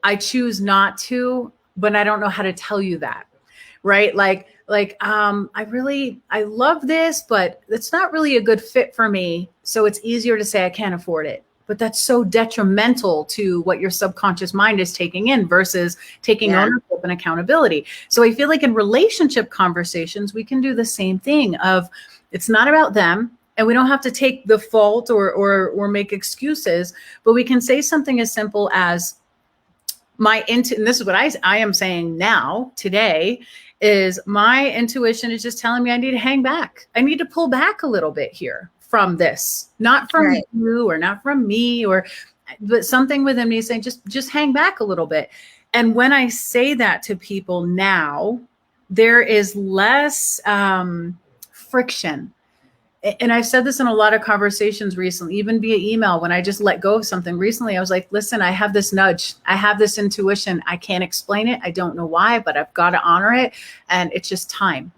I choose not to, but I don't know how to tell you that, right? Like, I love this, but it's not really a good fit for me. So it's easier to say I can't afford it. But that's so detrimental to what your subconscious mind is taking in versus taking ownership and accountability. So I feel like in relationship conversations, we can do the same thing of it's not about them, and we don't have to take the fault or make excuses, but we can say something as simple as and this is what I am saying now today, is my intuition is just telling me I need to hang back. I need to pull back a little bit here from this, not from you or not from me, but something within me saying, just hang back a little bit. And when I say that to people now, there is less friction. And I've said this in a lot of conversations recently, even via email, when I just let go of something recently, I was like, listen, I have this nudge. I have this intuition. I can't explain it. I don't know why, but I've got to honor it. And it's just time.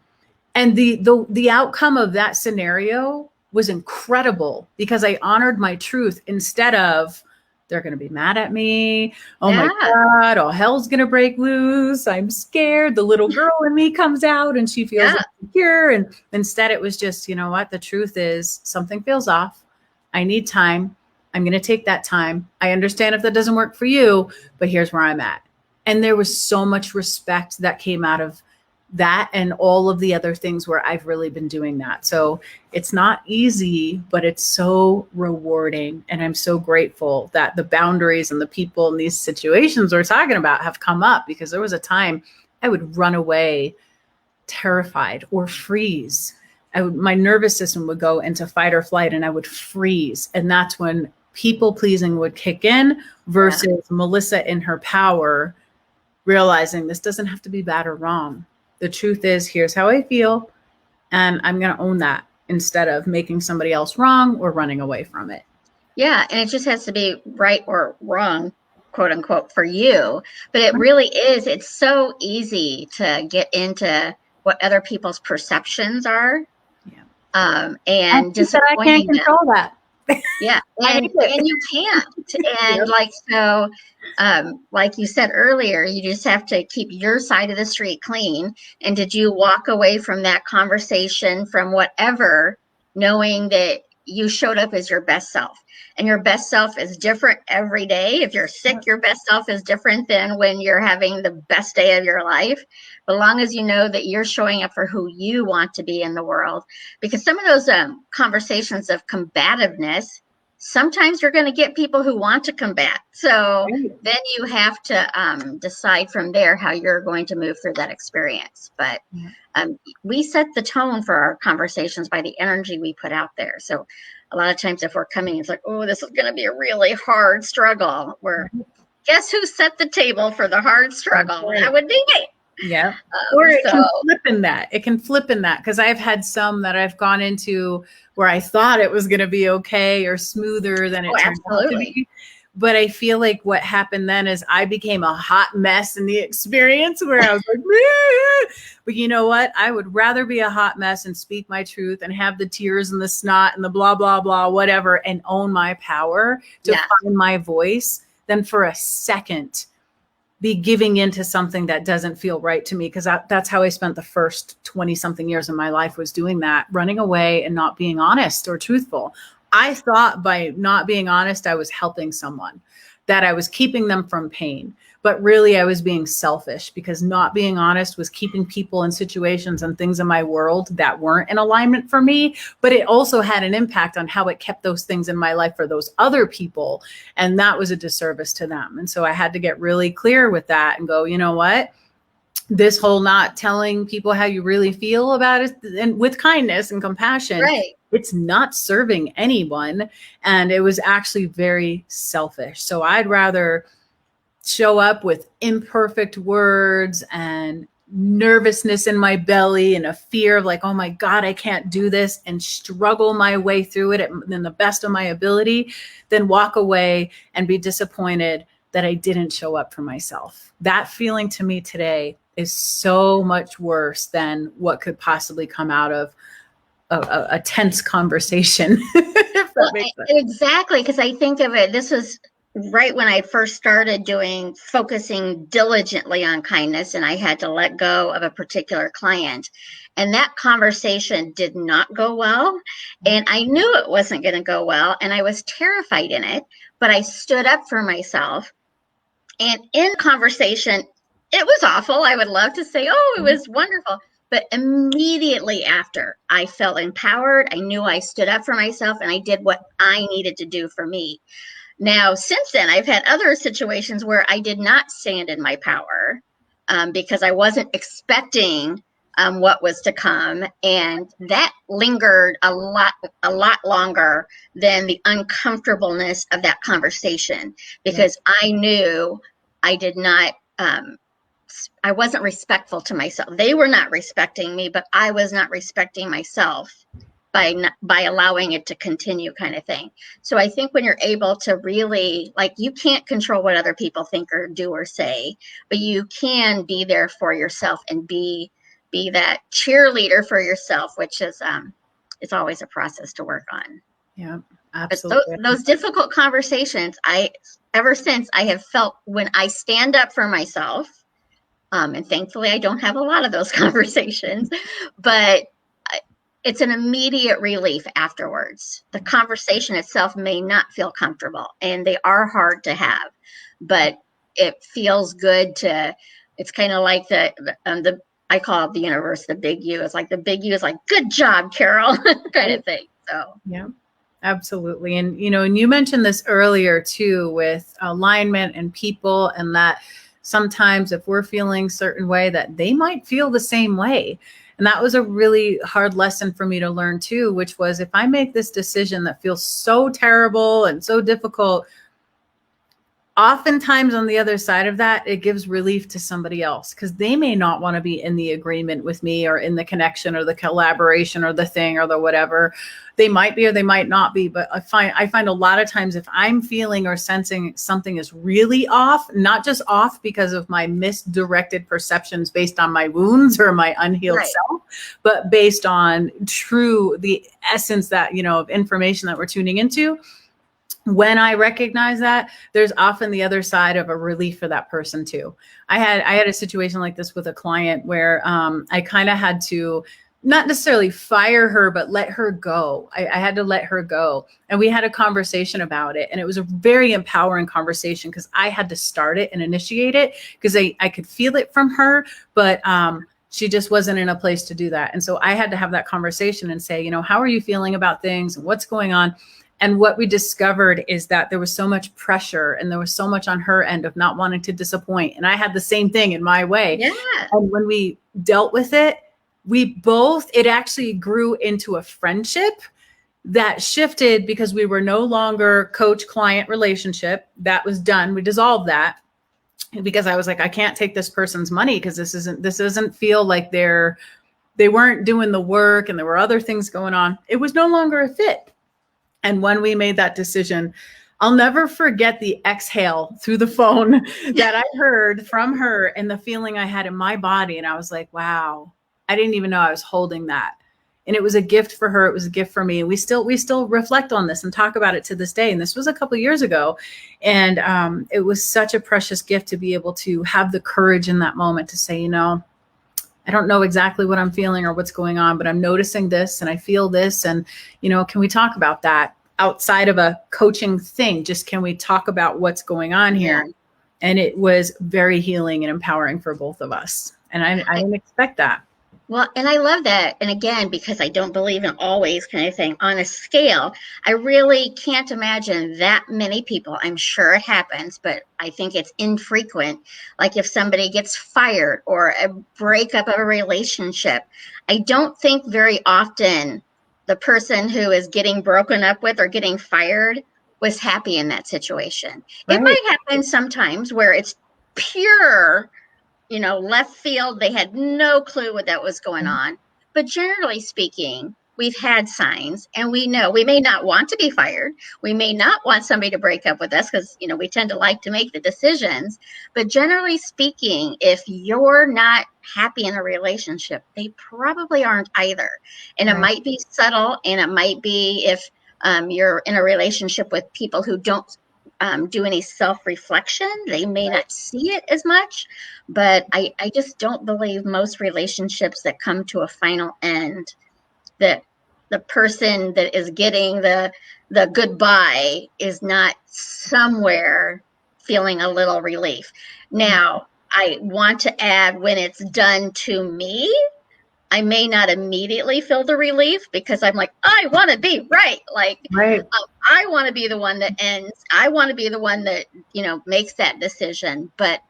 And the outcome of that scenario was incredible, because I honored my truth instead of, they're going to be mad at me. Oh my God, all hell's going to break loose. I'm scared. The little girl in me comes out and she feels insecure. And instead it was just, you know what? The truth is something feels off. I need time. I'm going to take that time. I understand if that doesn't work for you, but here's where I'm at. And there was so much respect that came out of that and all of the other things where I've really been doing that. So it's not easy, but it's so rewarding. And I'm so grateful that the boundaries and the people in these situations we're talking about have come up, because there was a time I would run away terrified or freeze. My nervous system would go into fight or flight and I would freeze. And that's when people pleasing would kick in versus Melissa in her power, realizing this doesn't have to be bad or wrong. The truth is, here's how I feel, and I'm going to own that instead of making somebody else wrong or running away from it. Yeah, and it just has to be right or wrong quote unquote for you, but it really is. It's so easy to get into what other people's perceptions are, Yeah. and I can't disappointing them. control that. Yeah, and you can't. And Yep. like so, like you said earlier, you just have to keep your side of the street clean. And did you walk away from that conversation, from whatever, knowing that you showed up as your best self? And your best self is different every day. If you're sick, your best self is different than when you're having the best day of your life. But as long as you know that you're showing up for who you want to be in the world, because some of those conversations of combativeness, sometimes you're going to get people who want to combat. So then you have to decide from there how you're going to move through that experience. But we set the tone for our conversations by the energy we put out there. So a lot of times if we're coming, it's like, oh, this is going to be a really hard struggle. Guess who set the table for the hard struggle? That would be me. Yeah. Or it can flip in that. It can flip in that, because I've had some that I've gone into where I thought it was going to be okay or smoother than it turned out to be. But I feel like what happened then is I became a hot mess in the experience, where I was like, meh. But you know what? I would rather be a hot mess and speak my truth and have the tears and the snot and the blah, blah, blah, whatever, and own my power to find my voice than for a second be giving into something that doesn't feel right to me. Because that's how I spent the first 20 something years of my life, was doing that, running away and not being honest or truthful. I thought by not being honest, I was helping someone, that I was keeping them from pain. But really I was being selfish, because not being honest was keeping people in situations and things in my world that weren't in alignment for me. But it also had an impact on how it kept those things in my life for those other people. And that was a disservice to them. And so I had to get really clear with that and go, you know what? This whole not telling people how you really feel about it, and with kindness and compassion, it's not serving anyone. And it was actually very selfish. So I'd rather show up with imperfect words and nervousness in my belly and a fear of like, oh my God, I can't do this, and struggle my way through it in the best of my ability, than walk away and be disappointed that I didn't show up for myself. That feeling to me today is so much worse than what could possibly come out of a tense conversation. Exactly. Because I think of it, this was right when I first started focusing diligently on kindness, and I had to let go of a particular client. And that conversation did not go well. And I knew it wasn't going to go well. And I was terrified in it, but I stood up for myself. And in conversation, it was awful. I would love to say, oh, it was wonderful. But immediately after, I felt empowered. I knew I stood up for myself, and I did what I needed to do for me. Now, since then, I've had other situations where I did not stand in my power because I wasn't expecting what was to come. And that lingered a lot longer than the uncomfortableness of that conversation, because I knew I did not, I wasn't respectful to myself. They were not respecting me, but I was not respecting myself by allowing it to continue, kind of thing. So I think when you're able to really, like, you can't control what other people think or do or say, but you can be there for yourself and be that cheerleader for yourself, which is it's always a process to work on. Yeah, absolutely. But those difficult conversations, ever since I have felt, when I stand up for myself, and thankfully I don't have a lot of those conversations, but it's an immediate relief afterwards. The conversation itself may not feel comfortable, and they are hard to have, but it feels good it's kind of like I call it the universe, the big U. It's like the big U is like, good job, Carol, kind of thing. So, yeah, absolutely. And, and you mentioned this earlier too, with alignment and people, and that sometimes if we're feeling a certain way, that they might feel the same way. And that was a really hard lesson for me to learn too, which was, if I make this decision that feels so terrible and so difficult, oftentimes on the other side of that, it gives relief to somebody else because they may not want to be in the agreement with me or in the connection or the collaboration or the thing or the whatever. They might be or they might not be, but I find a lot of times if I'm feeling or sensing something is really off, not just off because of my misdirected perceptions based on my wounds or my unhealed self, but based on the essence that, of information that we're tuning into. When I recognize that, there's often the other side of a relief for that person too. I had a situation like this with a client where I kind of had to not necessarily fire her, but let her go. I had to let her go. And we had a conversation about it. And it was a very empowering conversation because I had to start it and initiate it because I could feel it from her, but she just wasn't in a place to do that. And so I had to have that conversation and say, how are you feeling about things and what's going on? And what we discovered is that there was so much pressure and there was so much on her end of not wanting to disappoint. And I had the same thing in my way. Yeah. And when we dealt with it, it actually grew into a friendship that shifted because we were no longer coach-client relationship. That was done. We dissolved that because I was like, I can't take this person's money because this doesn't feel like they weren't doing the work and there were other things going on. It was no longer a fit. And when we made that decision, I'll never forget the exhale through the phone that I heard from her and the feeling I had in my body. And I was like, wow, I didn't even know I was holding that. And it was a gift for her. It was a gift for me. We still reflect on this and talk about it to this day. And this was a couple of years ago. And it was such a precious gift to be able to have the courage in that moment to say, I don't know exactly what I'm feeling or what's going on, but I'm noticing this and I feel this. And, can we talk about that outside of a coaching thing? Just can we talk about what's going on here? Yeah. And it was very healing and empowering for both of us. And I didn't expect that. Well, and I love that. And again, because I don't believe in always kind of thing on a scale, I really can't imagine that many people. I'm sure it happens, but I think it's infrequent. Like if somebody gets fired or a breakup of a relationship, I don't think very often the person who is getting broken up with or getting fired was happy in that situation. Right. It might happen sometimes where it's pure left field. They had no clue what that was going on. But generally speaking, we've had signs and we know we may not want to be fired. We may not want somebody to break up with us because, we tend to like to make the decisions. But generally speaking, if you're not happy in a relationship, they probably aren't either. And It might be subtle, and it might be if you're in a relationship with people who don't do any self-reflection, they may not see it as much. But I just don't believe most relationships that come to a final end, that the person that is getting the goodbye is not somewhere feeling a little relief. Now, I want to add, when it's done to me, I may not immediately feel the relief because I'm like, I want to be right. I want to be the one that ends. I want to be the one that, makes that decision. But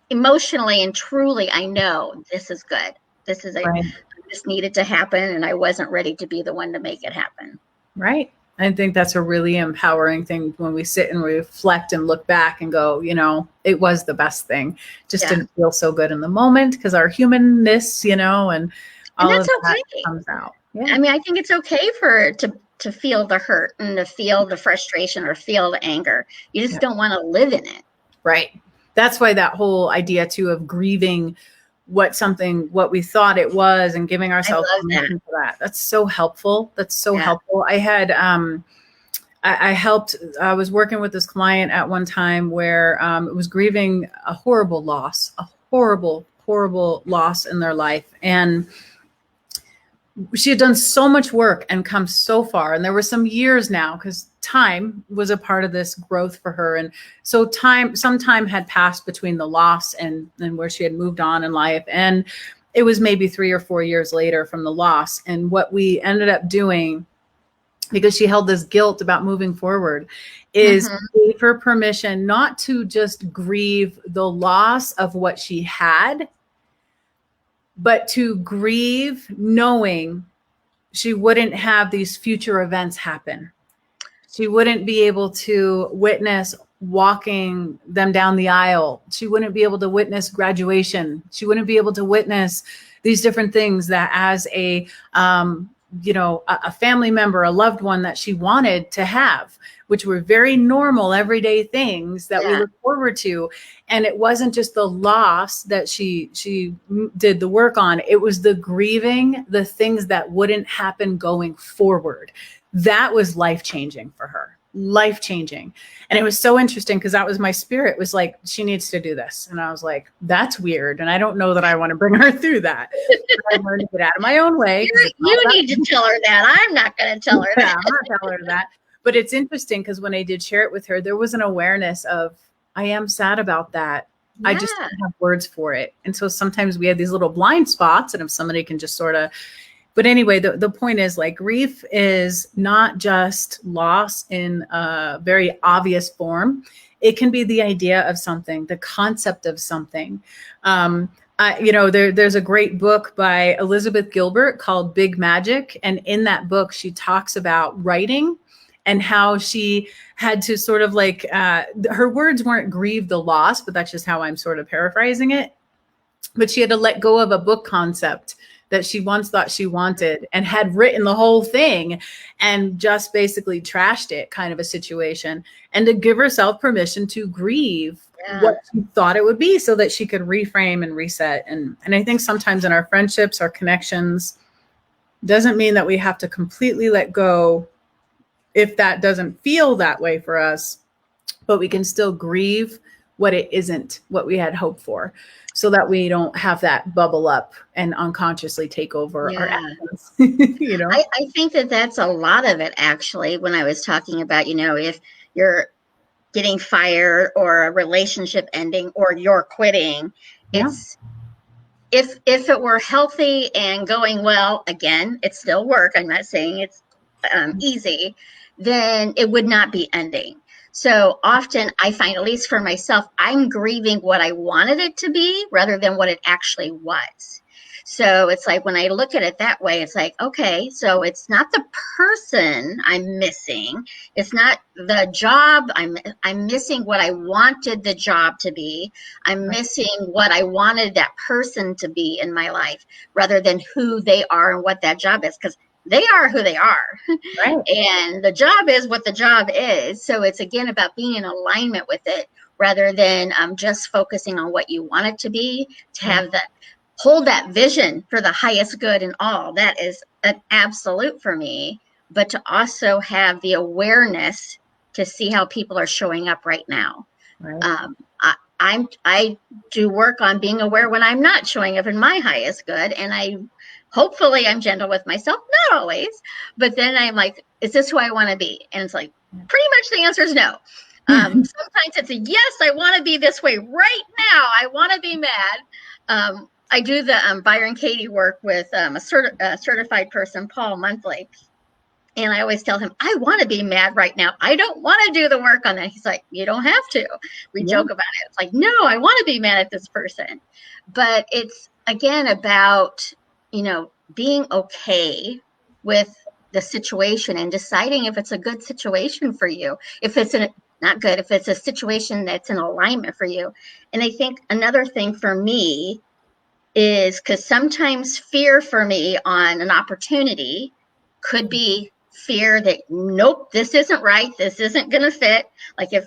emotionally and truly, I know this is good. This needed to happen, and I wasn't ready to be the one to make it happen. Right. I think that's a really empowering thing when we sit and reflect and look back and go, it was the best thing. Just didn't feel so good in the moment because our humanness, and all of that comes out. Yeah. I mean, I think it's okay to feel the hurt and to feel the frustration or feel the anger. You just don't want to live in it. Right. That's why that whole idea too of grieving what we thought it was and giving ourselves permission for that. That's so helpful. That's so helpful. I had, I was working with this client at one time where it was grieving a horrible loss in their life. And she had done so much work and come so far. And there were some years now, because time was a part of this growth for her. And so some time had passed between the loss and where she had moved on in life. And it was maybe 3 or 4 years later from the loss. And what we ended up doing, because she held this guilt about moving forward, is gave her permission not to just grieve the loss of what she had, but to grieve knowing she wouldn't have these future events happen. She wouldn't be able to witness walking them down the aisle. She wouldn't be able to witness graduation. She wouldn't be able to witness these different things that as a family member, a loved one that she wanted to have, which were very normal, everyday things that we look forward to. And it wasn't just the loss that she did the work on. It was the grieving, the things that wouldn't happen going forward. That was life-changing for her. Life-changing. And it was so interesting because that was my spirit, was like, she needs to do this. And I was like, that's weird. And I don't know that I want to bring her through that. I learned to get out of my own way. You need to tell her that. I'm not going to tell her that. I'm not telling her that. But it's interesting because when I did share it with her, there was an awareness of, I am sad about that. I just don't have words for it. And so sometimes we have these little blind spots, and if somebody can just sort of, but anyway, the point is, like, grief is not just loss in a very obvious form. It can be the idea of something, the concept of something. There's a great book by Elizabeth Gilbert called Big Magic. And in that book, she talks about writing and how she had to sort of like, her words weren't grieve the loss, but that's just how I'm sort of paraphrasing it. But she had to let go of a book concept that she once thought she wanted and had written the whole thing and just basically trashed it, kind of a situation, and to give herself permission to grieve what she thought it would be so that she could reframe and reset. And I think sometimes in our friendships, our connections, doesn't mean that we have to completely let go if that doesn't feel that way for us, but we can still grieve what it isn't, what we had hoped for, so that we don't have that bubble up and unconsciously take over our actions. I think that that's a lot of it, actually, when I was talking about, if you're getting fired or a relationship ending or you're quitting, it's, if it were healthy and going well, again, it's still work. I'm not saying it's easy, then it would not be ending. So often I find, at least for myself, I'm grieving what I wanted it to be rather than what it actually was. So it's like, when I look at it that way, it's like, okay, so it's not the person I'm missing. It's not the job. I'm missing what I wanted the job to be. I'm missing what I wanted that person to be in my life, rather than who they are and what that job is. Because they are who they are. Right. And the job is what the job is. So it's, again, about being in alignment with it, rather than just focusing on what you want it to be, to have that, hold that vision for the highest good and all. That is an absolute for me. But to also have the awareness to see how people are showing up right now. Right. I do work on being aware when I'm not showing up in my highest good, and hopefully I'm gentle with myself, not always, but then I'm like, is this who I want to be? And it's like, pretty much the answer is no. Sometimes it's a yes, I want to be this way right now. I want to be mad. I do the Byron Katie work with a certified person, Paul, monthly. And I always tell him, I want to be mad right now. I don't want to do the work on that. He's like, you don't have to. We joke about it. It's like, no, I want to be mad at this person. But it's, again, about, being okay with the situation and deciding if it's a good situation for you. If it's not good, if it's a situation that's in alignment for you. And I think another thing for me is, because sometimes fear for me on an opportunity could be fear that, nope, this isn't right. This isn't going to fit. Like, if,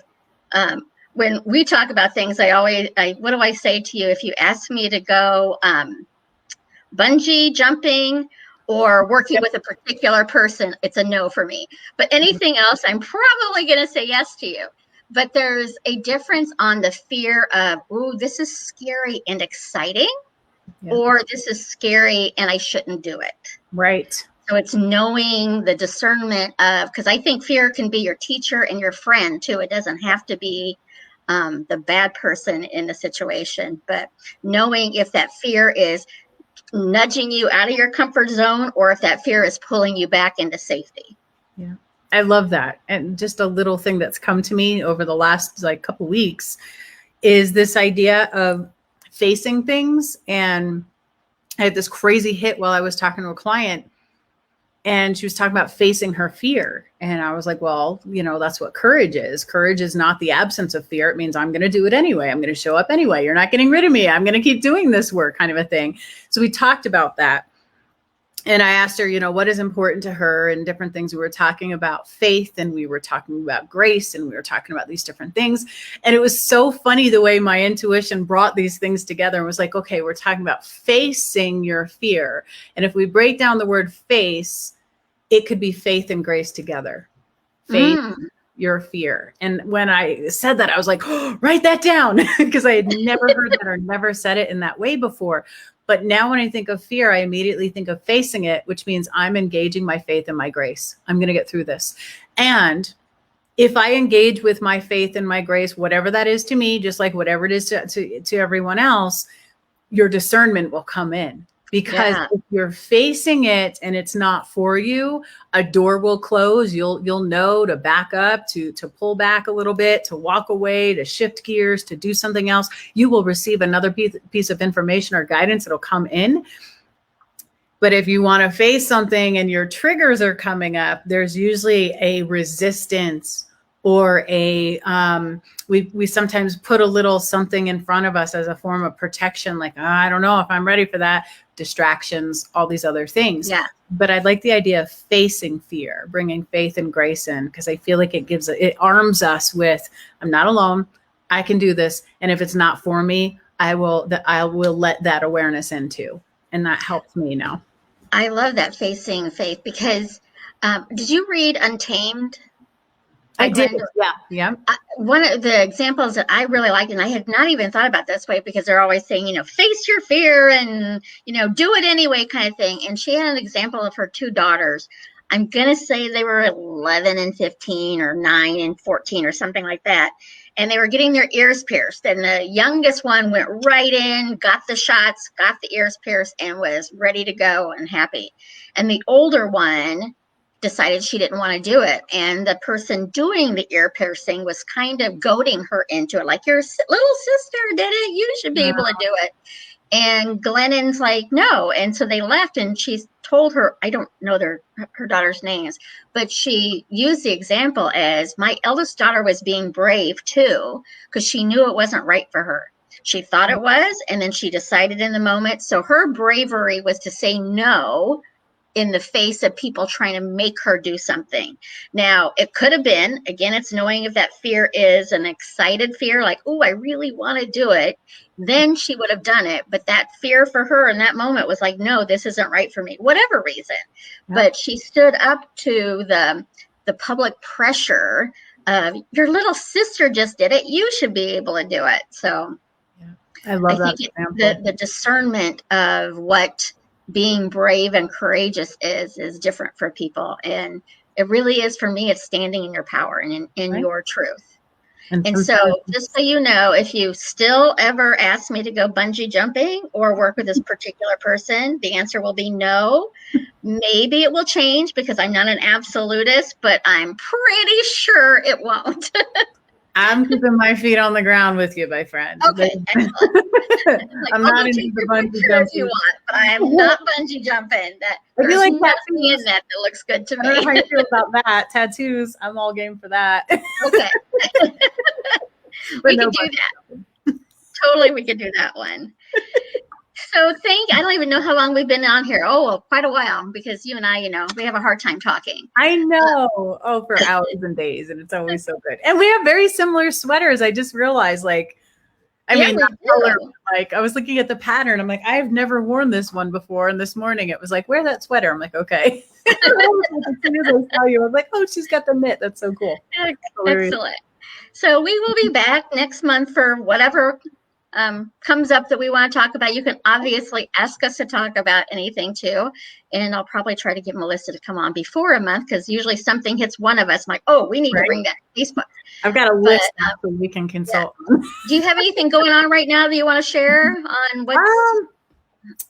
when we talk about things, what do I say to you? If you ask me to go bungee jumping or working with a particular person, it's a no for me. But anything else, I'm probably going to say yes to you. But there's a difference on the fear of, ooh, this is scary and exciting, or this is scary and I shouldn't do it. Right. So it's knowing the discernment of, because I think fear can be your teacher and your friend too. It doesn't have to be the bad person in the situation, but knowing if that fear is nudging you out of your comfort zone, or if that fear is pulling you back into safety. Yeah, I love that. And just a little thing that's come to me over the last couple weeks is this idea of facing things. And I had this crazy hit while I was talking to a client. And she was talking about facing her fear. And I was like, well, that's what courage is. Courage is not the absence of fear. It means I'm going to do it anyway. I'm going to show up anyway. You're not getting rid of me. I'm going to keep doing this work, kind of a thing. So we talked about that. And I asked her, what is important to her and different things. We were talking about faith, and we were talking about grace, and we were talking about these different things. And it was so funny the way my intuition brought these things together and was like, okay, we're talking about facing your fear. And if we break down the word face, it could be faith and grace together. Faith, your fear. And when I said that, I was like, oh, write that down, because I had never heard that or never said it in that way before. But now when I think of fear, I immediately think of facing it, which means I'm engaging my faith and my grace. I'm going to get through this. And if I engage with my faith and my grace, whatever that is to me, just like whatever it is to everyone else, your discernment will come in. Because if you're facing it and it's not for you, a door will close. You'll know to back up, to pull back a little bit, to walk away, to shift gears, to do something else. You will receive another piece of information or guidance that'll come in. But if you want to face something and your triggers are coming up, there's usually a resistance or we sometimes put a little something in front of us as a form of protection, like, oh, I don't know if I'm ready for that. Distractions, all these other things. Yeah. But I like the idea of facing fear, bringing faith and grace in, because I feel like it arms us with, I'm not alone. I can do this. And if it's not for me, I will let that awareness in too. And that helps me now. I love that, facing faith, because did you read Untamed? I did. Yeah. One of the examples that I really liked, and I had not even thought about this way, because they're always saying, face your fear and, do it anyway, kind of thing. And she had an example of her two daughters. I'm going to say they were 11 and 15 or 9 and 14 or something like that. And they were getting their ears pierced. And the youngest one went right in, got the shots, got the ears pierced, and was ready to go and happy. And the older one decided she didn't want to do it. And the person doing the ear piercing was kind of goading her into it. Like, your little sister did it. You should be able to do it. And Glennon's like, no. And so they left, and she told her, I don't know her daughter's names, but she used the example as, my eldest daughter was being brave too, because she knew it wasn't right for her. She thought it was, and then she decided in the moment. So her bravery was to say no in the face of people trying to make her do something. Now, it could have been, again, it's knowing if that fear is an excited fear, like, oh, I really want to do it, then she would have done it. But that fear for her in that moment was like, no, this isn't right for me, whatever reason. Yeah. But she stood up to the public pressure of, your little sister just did it, you should be able to do it. So I love that example. The discernment of what being brave and courageous is different for people. And it really is, for me, it's standing in your power and in your truth. And so just so you know, if you still ever ask me to go bungee jumping or work with this particular person, the answer will be no. Maybe it will change, because I'm not an absolutist, but I'm pretty sure it won't. I'm keeping my feet on the ground with you, my friend. Okay, excellent. Like, I'm not into the bungee jumping if you want, but I am not bungee jumping. I feel like nothing in that looks good to me. I don't know how I feel about that. Tattoos, I'm all game for that. Okay. We can do that. Totally, we could do that one. So I don't even know how long we've been on here. Oh, well, quite a while, because you and I, we have a hard time talking. I know. For hours and days, and it's always so good. And we have very similar sweaters. I just realized, like, color, like, I was looking at the pattern. I'm like, I've never worn this one before. And this morning it was like, wear that sweater. I'm like, okay. As soon as I saw you, I was like, oh, she's got the knit. That's so cool. Excellent. So we will be back next month for whatever comes up that we want to talk about. You can obviously ask us to talk about anything too, and I'll probably try to get Melissa to come on before a month, because usually something hits one of us. I'm like, oh, we need to bring that to Facebook. I've got a list so we can consult. Yeah. Do you have anything going on right now that you want to share on what?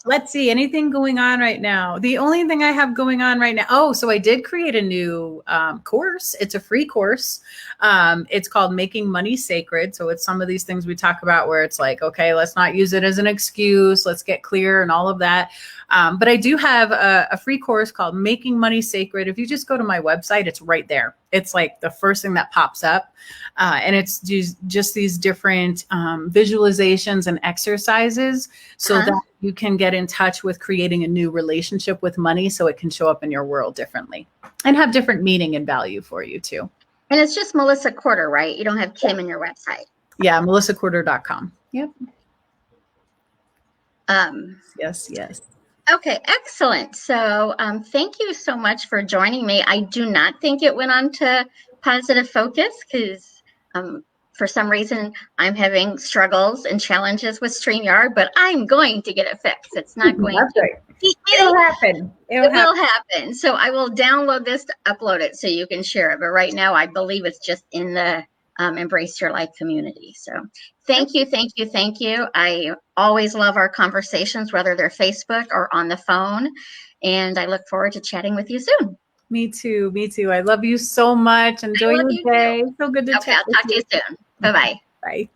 Let's see, anything going on right now? The only thing I have going on right now, so I did create a new course. It's a free course. It's called Making Money Sacred. So it's some of these things we talk about where it's like, okay, let's not use it as an excuse. Let's get clear and all of that. But I do have a free course called Making Money Sacred. If you just go to my website, it's right there. It's like the first thing that pops up. And it's just these different visualizations and exercises so that you can get in touch with creating a new relationship with money so it can show up in your world differently and have different meaning and value for you too. And it's just Melissa Quarter, right? You don't have Kim in your website. Yeah, melissaquarter.com. Yep. Yes. Okay, excellent. So thank you so much for joining me. I do not think it went on to Positive Focus because for some reason I'm having struggles and challenges with StreamYard, but I'm going to get it fixed. It's not going to beat me. It'll happen. It will happen. So I will download this to upload it so you can share it. But right now, I believe it's just in the Embrace Your Life community. So thank you. I always love our conversations, whether they're Facebook or on the phone. And I look forward to chatting with you soon. Me too. I love you so much. Enjoy your day. So good to chat. I'll talk to you soon. Bye-bye. Bye.